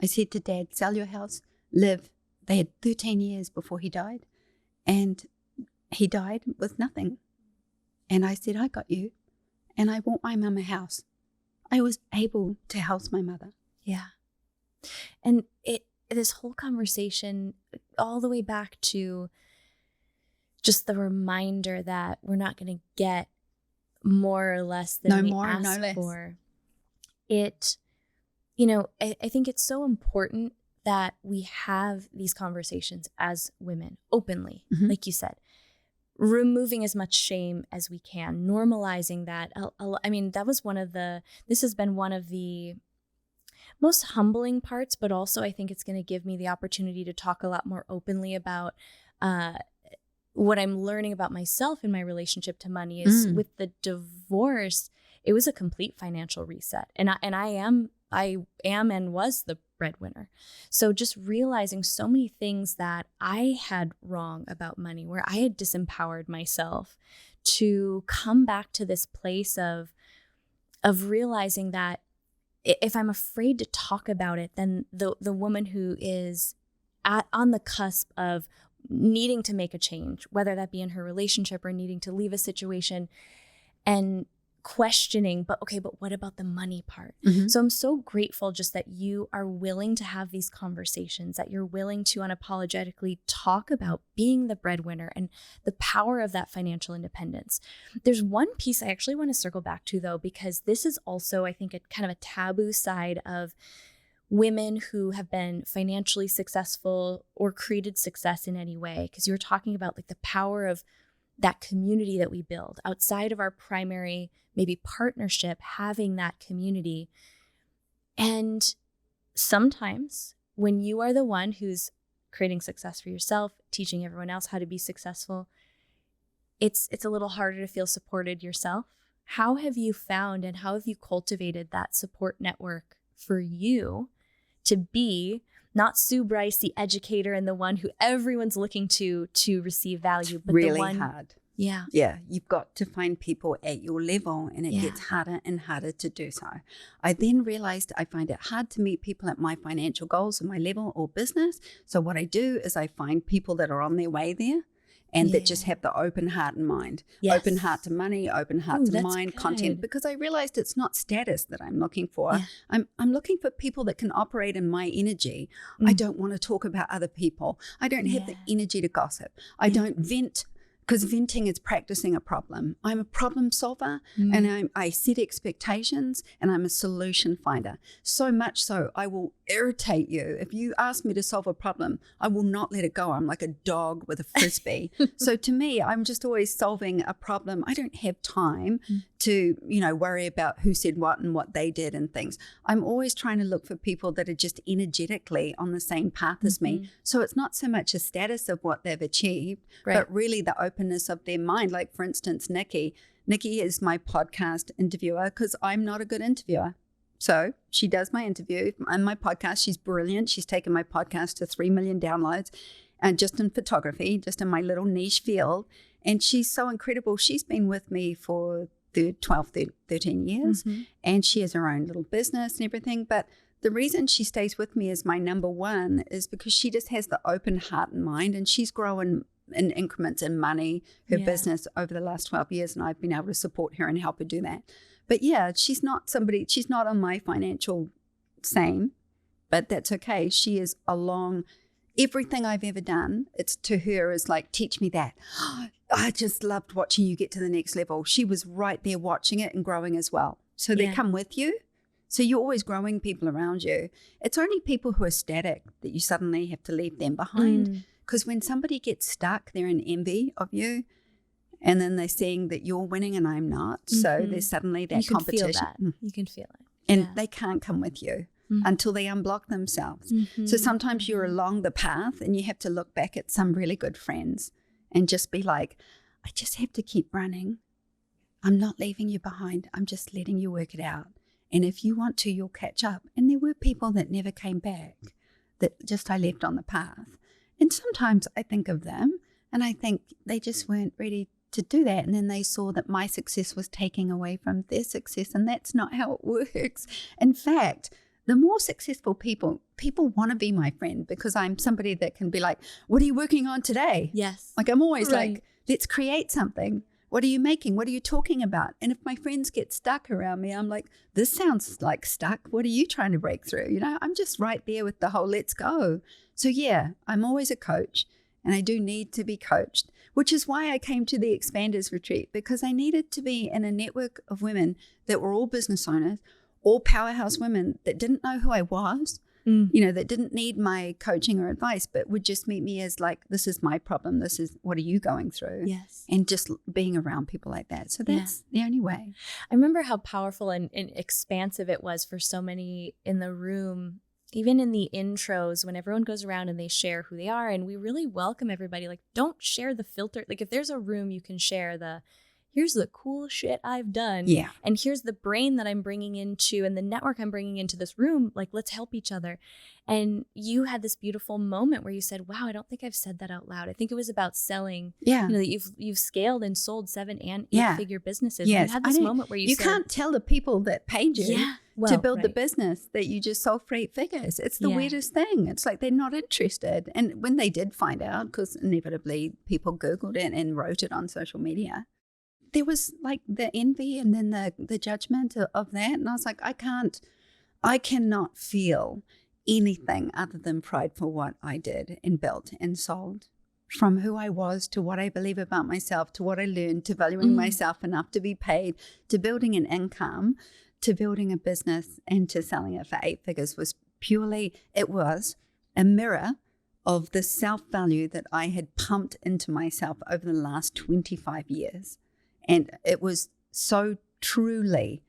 I said to Dad, sell your house, live. They had 13 years before he died, and he died with nothing. And I said, I got you. And I bought my mum a house. I was able to house my mother. Yeah. And this whole conversation, all the way back to just the reminder that we're not going to get more or less than we ask for. It, I think it's so important that we have these conversations as women openly, like you said, removing as much shame as we can, normalizing that. I mean, this has been one of the most humbling parts, but also I think it's going to give me the opportunity to talk a lot more openly about what I'm learning about myself in my relationship to money is with the divorce, it was a complete financial reset. And I am and was the breadwinner. So just realizing so many things that I had wrong about money, where I had disempowered myself, to come back to this place of realizing that if I'm afraid to talk about it, then the woman who is on the cusp of needing to make a change, whether that be in her relationship or needing to leave a situation, and questioning, but what about the money part? So I'm so grateful just that you are willing to have these conversations, that you're willing to unapologetically talk about being the breadwinner and the power of that financial independence. There's one piece I actually want to circle back to, though, because this is also, I think, a kind of a taboo side of women who have been financially successful or created success in any way. Because you were talking about like the power of that community that we build outside of our primary maybe partnership, having that community. And sometimes when you are the one who's creating success for yourself, teaching everyone else how to be successful, it's a little harder to feel supported yourself. How have you found and how have you cultivated that support network for you to be not Sue Bryce, the educator and the one who everyone's looking to receive value, but really the one hard. Yeah. Yeah, you've got to find people at your level, and it gets harder and harder to do so. I then realized I find it hard to meet people at my financial goals or my level or business. So what I do is I find people that are on their way there and that just have the open heart and mind. Yes. Open heart to money, open heart to mind, good. content, because I realized it's not status that I'm looking for. Yeah. I'm looking for people that can operate in my energy. I don't want to talk about other people. I don't have the energy to gossip. I don't vent, because venting is practicing a problem. I'm a problem solver, and I set expectations, and I'm a solution finder. So much so, I will irritate you. If you ask me to solve a problem, I will not let it go. I'm like a dog with a frisbee. So to me, I'm just always solving a problem. I don't have time to, worry about who said what and what they did and things. I'm always trying to look for people that are just energetically on the same path as me. So it's not so much a status of what they've achieved, but really the openness of their mind. Like, for instance, Nikki is my podcast interviewer because I'm not a good interviewer. So she does my interview and my podcast. She's brilliant. She's taken my podcast to 3 million downloads, and just in photography, just in my little niche field. And she's so incredible. She's been with me for 13 years, and she has her own little business and everything. But the reason she stays with me as my number one is because she just has the open heart and mind, and she's growing in increments in money, her business over the last 12 years, and I've been able to support her and help her do that. But yeah, she's not on my financial same, but that's okay. She is along everything I've ever done. It's to her is like, teach me that. I just loved watching you get to the next level. She was right there watching it and growing as well. So they come with you. So you're always growing people around you. It's only people who are static that you suddenly have to leave them behind. Because when somebody gets stuck, they're in envy of you. And then they're seeing that you're winning and I'm not. So there's suddenly that competition. You can feel that. You can feel it. And they can't come with you until they unblock themselves. So sometimes you're along the path and you have to look back at some really good friends and just be like, I just have to keep running. I'm not leaving you behind. I'm just letting you work it out. And if you want to, you'll catch up. And there were people that never came back, that just I left on the path. And sometimes I think of them and I think they just weren't ready to do that. And then they saw that my success was taking away from their success. And that's not how it works. In fact, the more successful people want to be my friend, because I'm somebody that can be like, what are you working on today? Yes. Like, I'm always like, let's create something. What are you making? What are you talking about? And if my friends get stuck around me, I'm like, this sounds like stuck. What are you trying to break through? I'm just right there with the whole let's go. So yeah, I'm always a coach, and I do need to be coached, which is why I came to the Expanders Retreat, because I needed to be in a network of women that were all business owners, all powerhouse women that didn't know who I was, that didn't need my coaching or advice, but would just meet me as like, this is my problem. This is, what are you going through? Yes. And just being around people like that. So that's the only way. I remember how powerful and expansive it was for so many in the room, even in the intros, when everyone goes around and they share who they are, and we really welcome everybody. Like, don't share the filter. Like, if there's a room, you can share here's the cool shit I've done. Yeah. And here's the brain that I'm bringing into and the network I'm bringing into this room. Like, let's help each other. And you had this beautiful moment where you said, wow, I don't think I've said that out loud. I think it was about selling. Yeah. That you've scaled and sold 7 and 8 figure businesses. Yes. You had this moment where you said, can't tell the people that paid you to build the business that you just sold for 8 figures. It's the weirdest thing. It's like they're not interested. And when they did find out, because inevitably people Googled it and wrote it on social media, there was like the envy and then the judgment of that. And I was like, I cannot feel anything other than pride for what I did and built and sold. From who I was to what I believe about myself, to what I learned, to valuing myself enough to be paid, to building an income, to building a business, and to selling it for 8 figures it was a mirror of the self-value that I had pumped into myself over the last 25 years. And it was so truly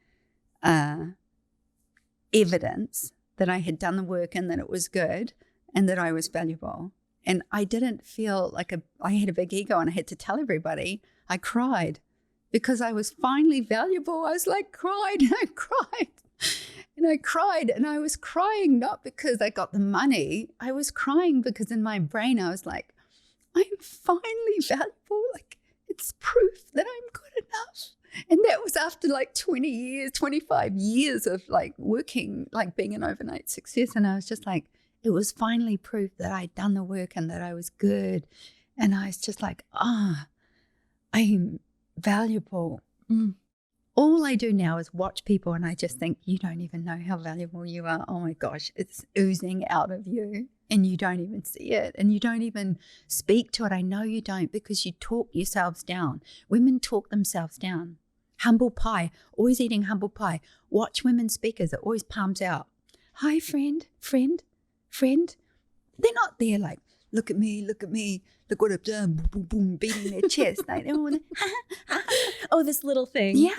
evidence that I had done the work and that it was good and that I was valuable. And I didn't feel like I had a big ego and I had to tell everybody. I cried because I was finally valuable. I was like, cried and I cried and I cried, and I was crying not because I got the money. I was crying because in my brain I was like, I'm finally valuable. Like, it's proof that I'm good enough. And that was after like 20 years, 25 years of like working, like being an overnight success. And I was just like, it was finally proof that I'd done the work and that I was good. And I was just like, I'm valuable. All I do now is watch people and I just think, you don't even know how valuable you are. Oh my gosh, it's oozing out of you and you don't even see it and you don't even speak to it. I know you don't, because you talk yourselves down. Women talk themselves down. Humble pie, always eating humble pie. Watch women speakers, it always palms out. Hi, friend. They're not there like, look at me, look what I've done, boom, boom, boom, beating their chest. Like, they want oh, this little thing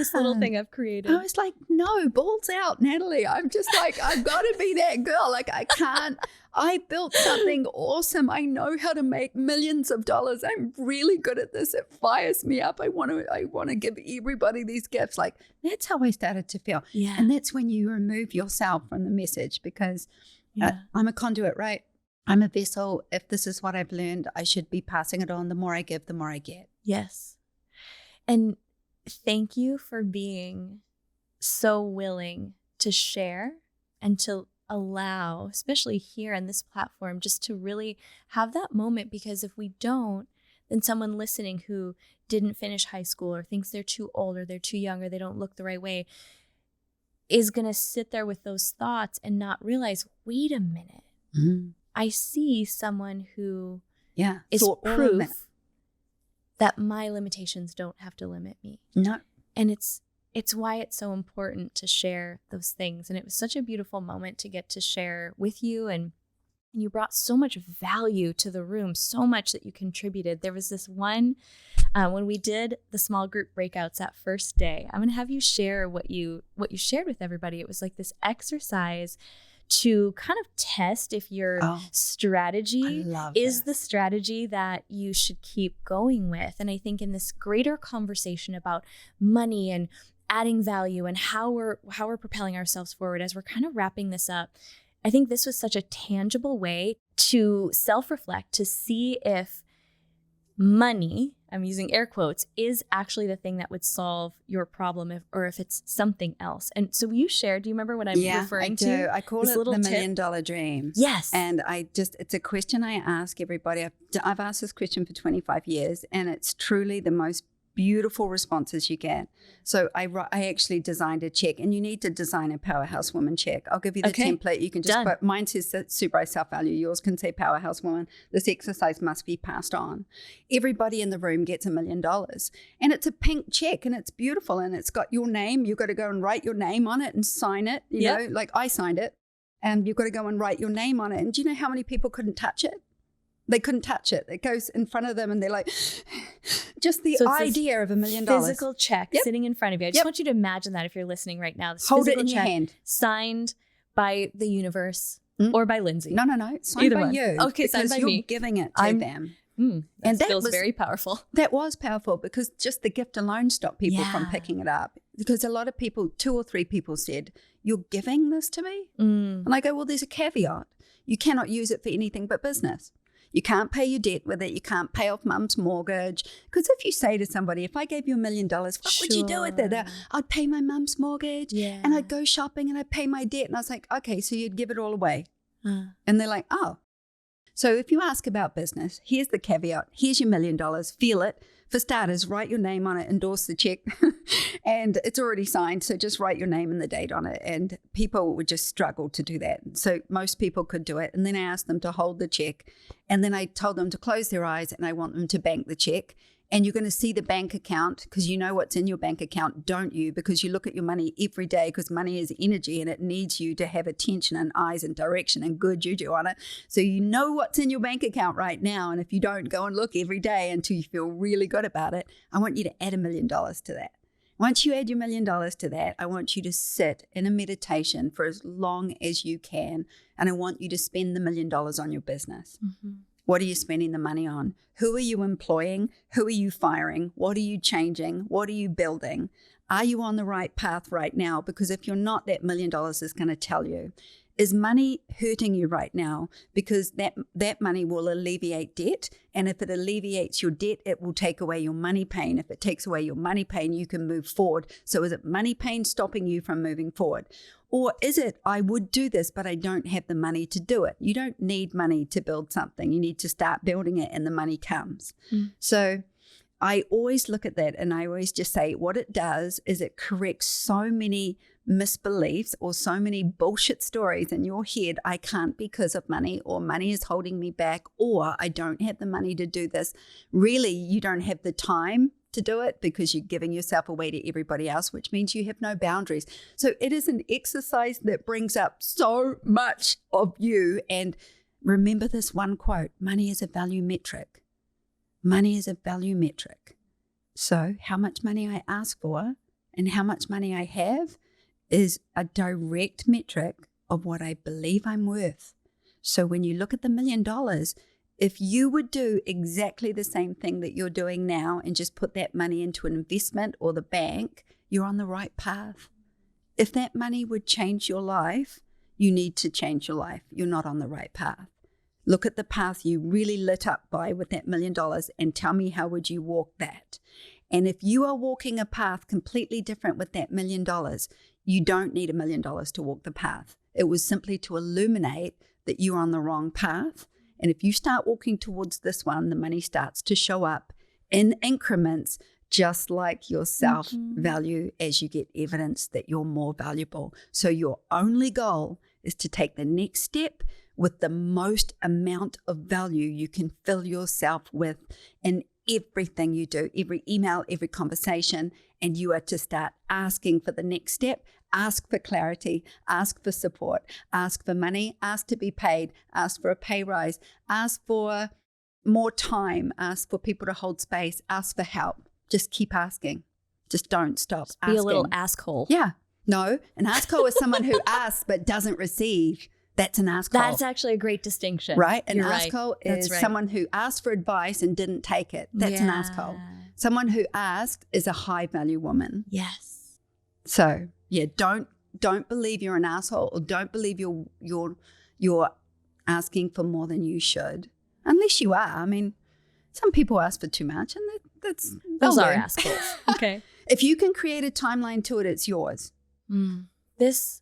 I've created. I was like, no, balls out, Natalie. I'm just like, I've got to be that girl. Like, I can't. I built something awesome. I know how to make millions of dollars. I'm really good at this. It fires me up. I want to give everybody these gifts. Like, that's how I started to feel. Yeah. And that's when you remove yourself from the message, because I'm a conduit, right? I'm a vessel. If this is what I've learned, I should be passing it on. The more I give, the more I get. Yes. And thank you for being so willing to share and to allow, especially here on this platform, just to really have that moment. Because if we don't, then someone listening who didn't finish high school or thinks they're too old or they're too young or they don't look the right way is going to sit there with those thoughts and not realize, wait a minute. Mm-hmm. I see someone who is proof that my limitations don't have to limit me. No. And it's why it's so important to share those things. And it was such a beautiful moment to get to share with you. And you brought so much value to the room, so much that you contributed. There was this one, when we did the small group breakouts that first day, I'm going to have you share what you shared with everybody. It was like this exercise to kind of test if your strategy is the strategy that you should keep going with. And I think in this greater conversation about money and adding value and how we're propelling ourselves forward, as we're kind of wrapping this up, I think this was such a tangible way to self-reflect, to see if money, I'm using air quotes, is actually the thing that would solve your problem, or if it's something else. And so you shared, do you remember what I'm referring to? Yeah, I do. I call it the $1 million dream. Yes. And it's a question I ask everybody. I've asked this question for 25 years, and it's truly the most beautiful responses you get. So I actually designed a check, and you need to design a Powerhouse Woman check. I'll give you the template. You can just put, mine says Sue Bryce self-value. Yours can say Powerhouse Woman. This exercise must be passed on. Everybody in the room gets $1 million, and it's a pink check, and it's beautiful, and it's got your name. You've got to go and write your name on it and sign it. You know, like I signed it, and you've got to go and write your name on it. And do you know how many people couldn't touch it? They couldn't touch it. It goes in front of them and they're like, just the idea of $1 million. Physical check sitting in front of you. I just want you to imagine that if you're listening right now. This hold it in your hand. Signed by the universe or by Lindsay. No. Signed Either by one. you. Okay, signed by me. You're giving it to them. And that feels very powerful. That was powerful, because just the gift alone stopped people from picking it up. Because a lot of people, 2 or 3 people said, you're giving this to me? And I go, well, there's a caveat. You cannot use it for anything but business. You can't pay your debt with it. You can't pay off mum's mortgage. Because if you say to somebody, if I gave you $1 million, what would you do with it? I'd pay my mum's mortgage and I'd go shopping and I'd pay my debt. And I was like, okay, so you'd give it all away. And they're like, oh. So if you ask about business, here's the caveat. Here's your $1 million. Feel it. For starters, write your name on it, endorse the check, and it's already signed. So just write your name and the date on it. And people would just struggle to do that. So most people could do it. And then I asked them to hold the check. And then I told them to close their eyes, and I want them to bank the check. And you're going to see the bank account, because you know what's in your bank account, don't you? Because you look at your money every day, because money is energy and it needs you to have attention and eyes and direction and good juju on it. So you know what's in your bank account right now. And if you don't, go and look every day until you feel really good about it. I want you to add $1 million to that. Once you add your $1 million to that, I want you to sit in a meditation for as long as you can. And I want you to spend the $1 million on your business. Mm-hmm. What are you spending the money on? Who are you employing? Who are you firing? What are you changing? What are you building? Are you on the right path right now? Because if you're not, that $1 million is going to tell you. Is money hurting you right now? Because that money will alleviate debt. And if it alleviates your debt, it will take away your money pain. If it takes away your money pain, you can move forward. So is it money pain stopping you from moving forward? Or is it, I would do this, but I don't have the money to do it? You don't need money to build something. You need to start building it and the money comes. So I always look at that and I always just say what it does is it corrects so many misbeliefs or so many bullshit stories in your head. I can't because of money, or money is holding me back, or I don't have the money to do this. Really, you don't have the time to do it because you're giving yourself away to everybody else, which means you have no boundaries. So it is an exercise that brings up so much of you. And remember this one quote: money is a value metric. Money is a value metric. So how much money I ask for and how much money I have is a direct metric of what I believe I'm worth. So when you look at the $1 million, if you would do exactly the same thing that you're doing now and just put that money into an investment or the bank, you're on the right path. If that money would change your life, you need to change your life. You're not on the right path. Look at the path you really lit up by with that $1 million and tell me, how would you walk that? And if you are walking a path completely different with that $1 million, you don't need $1 million to walk the path. It was simply to illuminate that you're on the wrong path. And if you start walking towards this one, the money starts to show up in increments, just like your self-value, as you get evidence that you're more valuable. So your only goal is to take the next step with the most amount of value you can fill yourself with in everything you do, every email, every conversation. And you are to start asking for the next step. Ask for clarity, ask for support, ask for money, ask to be paid, ask for a pay rise, ask for more time, ask for people to hold space, ask for help. Just keep asking. Just don't stop asking. Be a little asshole. Yeah. No, an asshole is someone who asks but doesn't receive. That's an asshole. That's actually a great distinction. Right? An You're asshole right. is someone who asked for advice and didn't take it. That's an asshole. Someone who asked is a high value woman. Yes. So yeah, don't believe you're an asshole, or don't believe you're asking for more than you should, unless you are. I mean, some people ask for too much, and those are assholes. Okay. If you can create a timeline to it, it's yours. This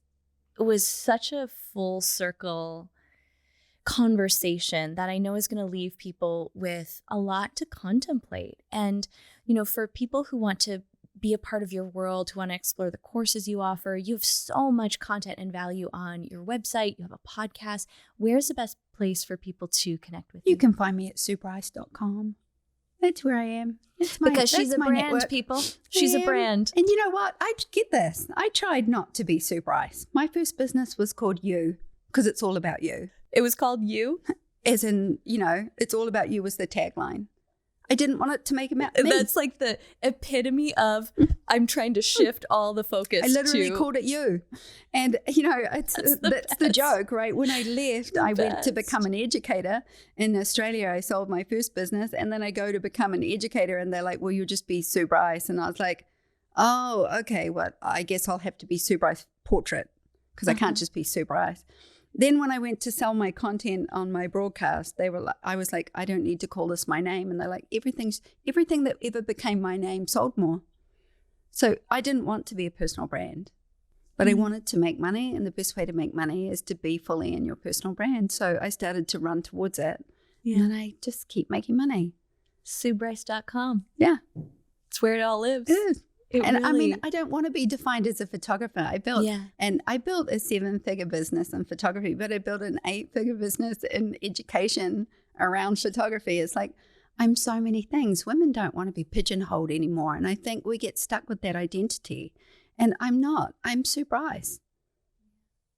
was such a full circle conversation that I know is going to leave people with a lot to contemplate. And, you know, for people who want to be a part of your world, who want to explore the courses you offer, you have so much content and value on your website. You have a podcast. Where's the best place for people to connect with you? You can find me at SueBryce.com. That's where I am. Because she's a brand, network. People. She's a brand. And you know what? I get this. I tried not to be Sue Bryce. My first business was called You, because it's all about you. It was called You? As in, you know, it's all about you was the tagline. I didn't want it to make about me. That's like the epitome of I'm trying to shift all the focus. I literally called it You. And, you know, that's the joke, right? When I left, I went to become an educator. In Australia, I sold my first business. And then I go to become an educator. And they're like, well, you'll just be Sue Bryce. And I was like, oh, okay. Well, I guess I'll have to be Sue Bryce Portrait, because I can't just be Sue Bryce. Then when I went to sell my content on my broadcast, I was like, I don't need to call this my name. And they're like, everything that ever became my name sold more. So I didn't want to be a personal brand, but I wanted to make money. And the best way to make money is to be fully in your personal brand. So I started to run towards it. Yeah. And then I just keep making money. SueBryce.com. Yeah. It's where it all lives. It is. Really... I mean, I don't want to be defined as a photographer. I built a 7-figure business in photography, but I built an 8-figure business in education around photography. It's like, I'm so many things. Women don't want to be pigeonholed anymore. And I think we get stuck with that identity. And I'm not. I'm Sue Bryce.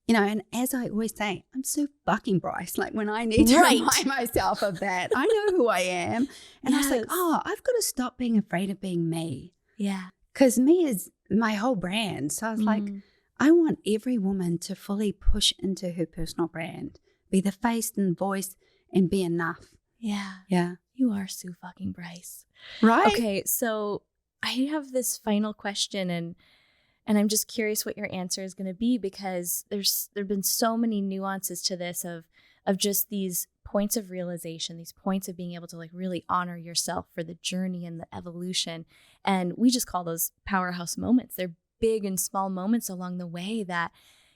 You know, and as I always say, I'm Sue fucking Bryce. Like when I need to remind myself of that, I know who I am. And I was like, oh, I've got to stop being afraid of being me. Yeah. Because me is my whole brand. So I was like, I want every woman to fully push into her personal brand, be the face and voice and be enough. Yeah. Yeah. You are Sue fucking Bryce. Right? Okay, so I have this final question, and I'm just curious what your answer is going to be, because there've been so many nuances to this of just these points of realization, these points of being able to like really honor yourself for the journey and the evolution. And we just call those powerhouse moments. They're big and small moments along the way that,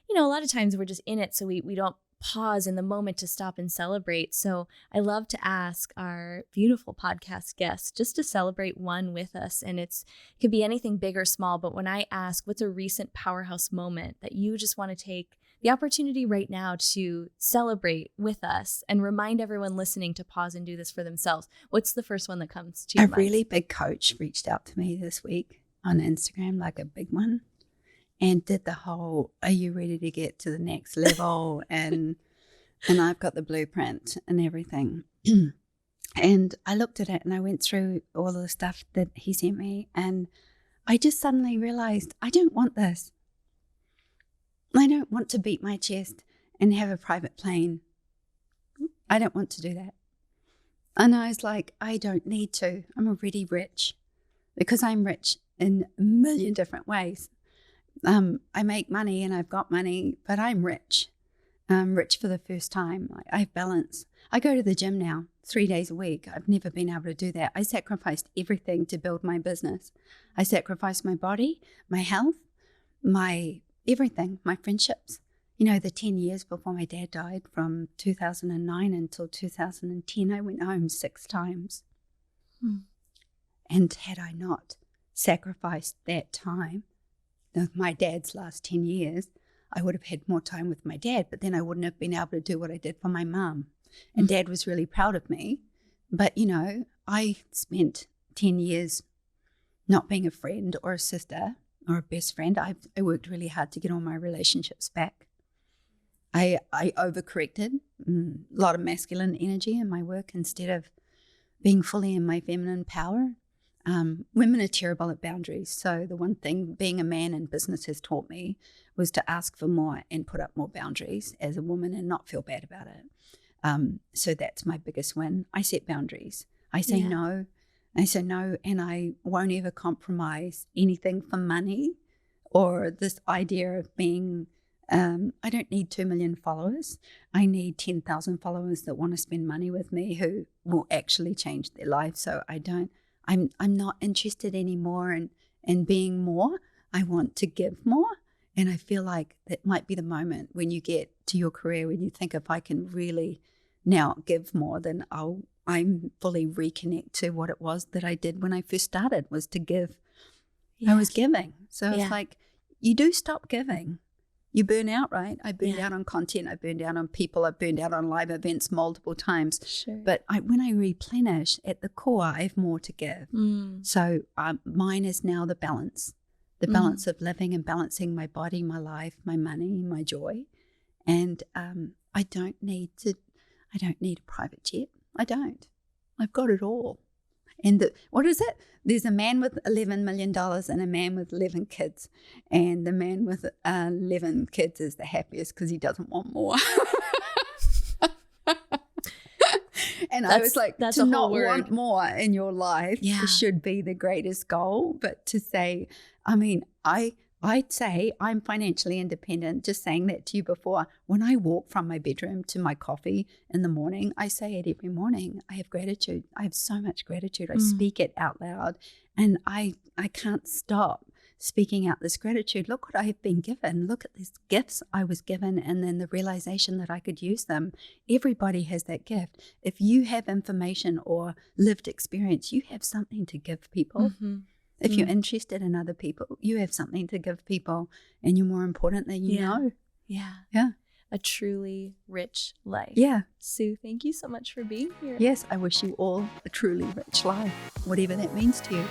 a lot of times we're just in it, so we don't pause in the moment to stop and celebrate. So I love to ask our beautiful podcast guests just to celebrate one with us. And it could be anything big or small. But when I ask, what's a recent powerhouse moment that you just want to take the opportunity right now to celebrate with us and remind everyone listening to pause and do this for themselves, what's the first one that comes to your mind? A really big coach reached out to me this week on Instagram, like a big one, and did the whole, are you ready to get to the next level? and I've got the blueprint and everything. And I looked at it and I went through all of the stuff that he sent me, and I just suddenly realized I don't want this. I don't want to beat my chest and have a private plane. I don't want to do that. And I was like, I don't need to. I'm already rich, because I'm rich in a million different ways. I make money and I've got money, but I'm rich. I'm rich for the first time. I have balance. I go to the gym now 3 days a week. I've never been able to do that. I sacrificed everything to build my business. I sacrificed my body, my health, my everything, my friendships. The 10 years before my dad died, from 2009 until 2010, I went home 6 times. And had I not sacrificed that time, my dad's last 10 years, I would have had more time with my dad, but then I wouldn't have been able to do what I did for my mum. And Dad was really proud of me. But, I spent 10 years not being a friend or a sister or a best friend. I worked really hard to get all my relationships back. I overcorrected, a lot of masculine energy in my work instead of being fully in my feminine power. Women are terrible at boundaries. So the one thing being a man in business has taught me was to ask for more and put up more boundaries as a woman and not feel bad about it. So that's my biggest win. I set boundaries. I say no. I say no, and I won't ever compromise anything for money or this idea of being, I don't need 2 million followers. I need 10,000 followers that want to spend money with me, who will actually change their life. So I'm not interested anymore in being more. I want to give more. And I feel like that might be the moment when you get to your career, when you think, if I can really now give more, then I'm fully reconnect to what it was that I did when I first started, was to give. Yes. I was giving. So it's like, you do stop giving. You burn out, right? I burned out on content. I burned out on people. I burned out on live events multiple times. Sure. But when I replenish, at the core, I have more to give. So mine is now the balance of living and balancing my body, my life, my money, my joy. And I don't need a private jet. I don't. I've got it all. And what is it? There's a man with $11 million and a man with 11 kids. And the man with 11 kids is the happiest because he doesn't want more. And I was like, to not want more in your life should be the greatest goal. But to say, I'd say I'm financially independent. Just saying that to you before. When I walk from my bedroom to my coffee in the morning, I say it every morning. I have gratitude. I have so much gratitude. I speak it out loud, and I can't stop speaking out this gratitude. Look what I have been given. Look at these gifts I was given, and then the realization that I could use them. Everybody has that gift. If you have information or lived experience, you have something to give people. If you're interested in other people, you have something to give people, and you're more important than you know. Yeah. A truly rich life. Yeah. Sue, thank you so much for being here. Yes, I wish you all a truly rich life, whatever that means to you.